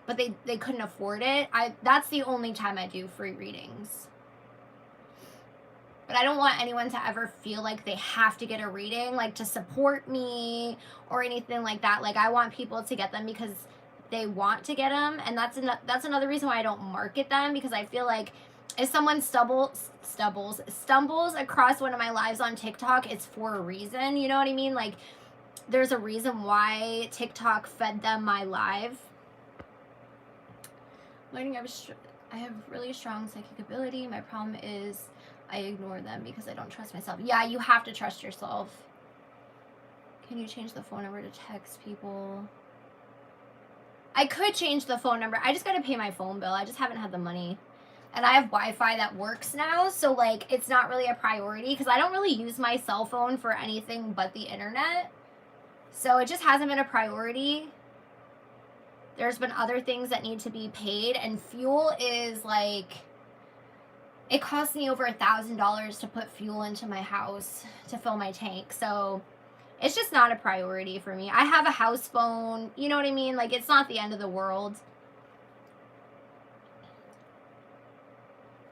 but they couldn't afford it, that's the only time I do free readings. But I don't want anyone to ever feel like they have to get a reading, like to support me or anything like that. Like I want people to get them because they want to get them, and that's another reason why I don't market them, because I feel like if someone stumbles across one of my lives on TikTok, it's for a reason. You know what I mean? Like there's a reason why TikTok fed them my live. Learning I have really strong psychic ability. My problem is I ignore them because I don't trust myself. Yeah, you have to trust yourself. Can you change the phone number to text people? I could change the phone number. I just got to pay my phone bill. I just haven't had the money. And I have Wi-Fi that works now, so like it's not really a priority, because I don't really use my cell phone for anything but the internet. So it just hasn't been a priority. There's been other things that need to be paid, and fuel is like, it costs me over $1,000 to put fuel into my house to fill my tank. So it's just not a priority for me. I have a house phone, you know what I mean? Like it's not the end of the world.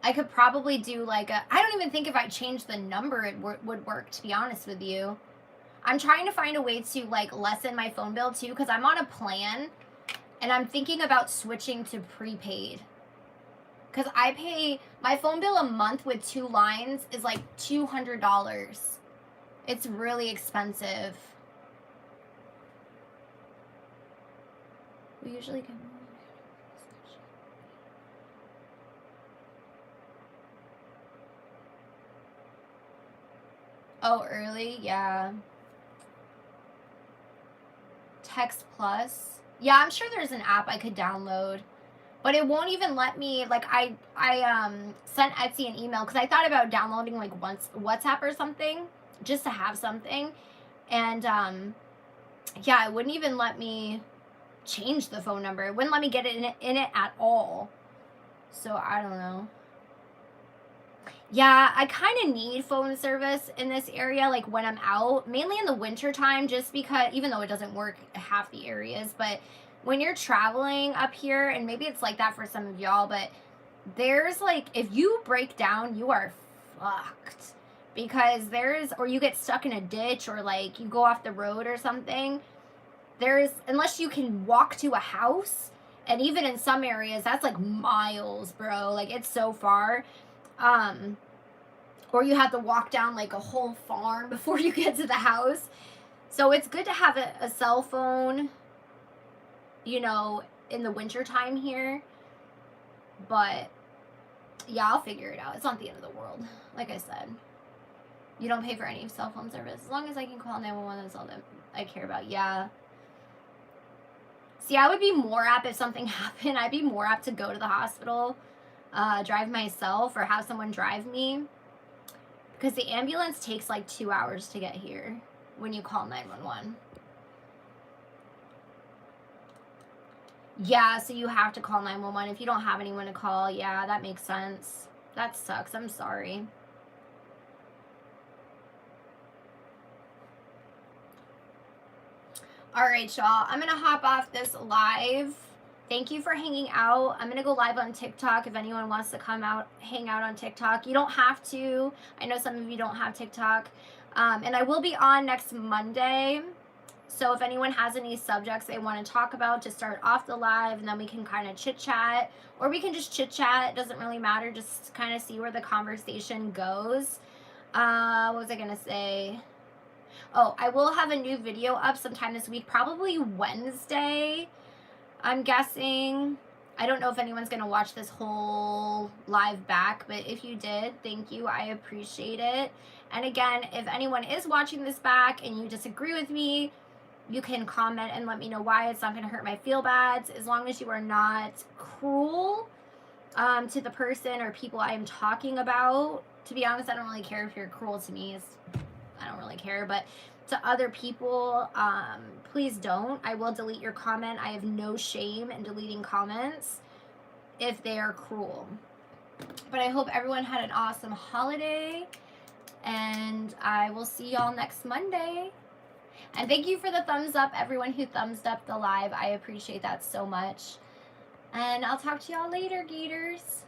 I could probably do like I don't even think if I changed the number it would work, to be honest with you. I'm trying to find a way to like lessen my phone bill too, because I'm on a plan and I'm thinking about switching to prepaid. Because I pay my phone bill a month with 2 lines is like $200. It's really expensive. We usually can. Oh, early? Yeah. Text Plus. Yeah, I'm sure there's an app I could download. But it won't even let me, like, I sent Etsy an email, because I thought about downloading, like, WhatsApp or something, just to have something. And, yeah, it wouldn't even let me change the phone number. It wouldn't let me get it in it at all. So, I don't know. Yeah, I kind of need phone service in this area, like when I'm out, mainly in the winter time, just because, even though it doesn't work half the areas, but when you're traveling up here, and maybe it's like that for some of y'all, but there's like, if you break down, you are fucked, because or you get stuck in a ditch, or like you go off the road or something, unless you can walk to a house, and even in some areas, that's like miles, bro, like it's so far. or you have to walk down like a whole farm before you get to the house. So it's good to have a cell phone, you know, in the winter time here. But yeah, I'll figure it out. It's not the end of the world. Like I said, you don't pay for any cell phone service. As long as I can call 911, that's all that I care about. Yeah. See, I would be more apt if something happened. I'd be more apt to go to the hospital, drive myself, or have someone drive me. Because the ambulance takes like 2 hours to get here when you call 911. Yeah, so you have to call 911 if you don't have anyone to call. Yeah, that makes sense. That sucks. I'm sorry. All right, y'all. I'm going to hop off this live. Thank you for hanging out. I'm going to go live on TikTok if anyone wants to come out, hang out on TikTok. You don't have to. I know some of you don't have TikTok. And I will be on next Monday. So if anyone has any subjects they want to talk about to start off the live, and then we can kind of chit-chat. Or we can just chit-chat. It doesn't really matter. Just kind of see where the conversation goes. What was I going to say? Oh, I will have a new video up sometime this week. Probably Wednesday, I'm guessing. I don't know if anyone's going to watch this whole live back, but if you did, thank you. I appreciate it. And again, if anyone is watching this back and you disagree with me, you can comment and let me know why. It's not going to hurt my feel-bads. As long as you are not cruel to the person or people I am talking about. To be honest, I don't really care if you're cruel to me. I don't really care, but to other people, please don't. I will delete your comment. I have no shame in deleting comments if they are cruel. But I hope everyone had an awesome holiday, and I will see y'all next Monday. And thank you for the thumbs up, everyone who thumbs up the live. I appreciate that so much. And I'll talk to y'all later, Gators.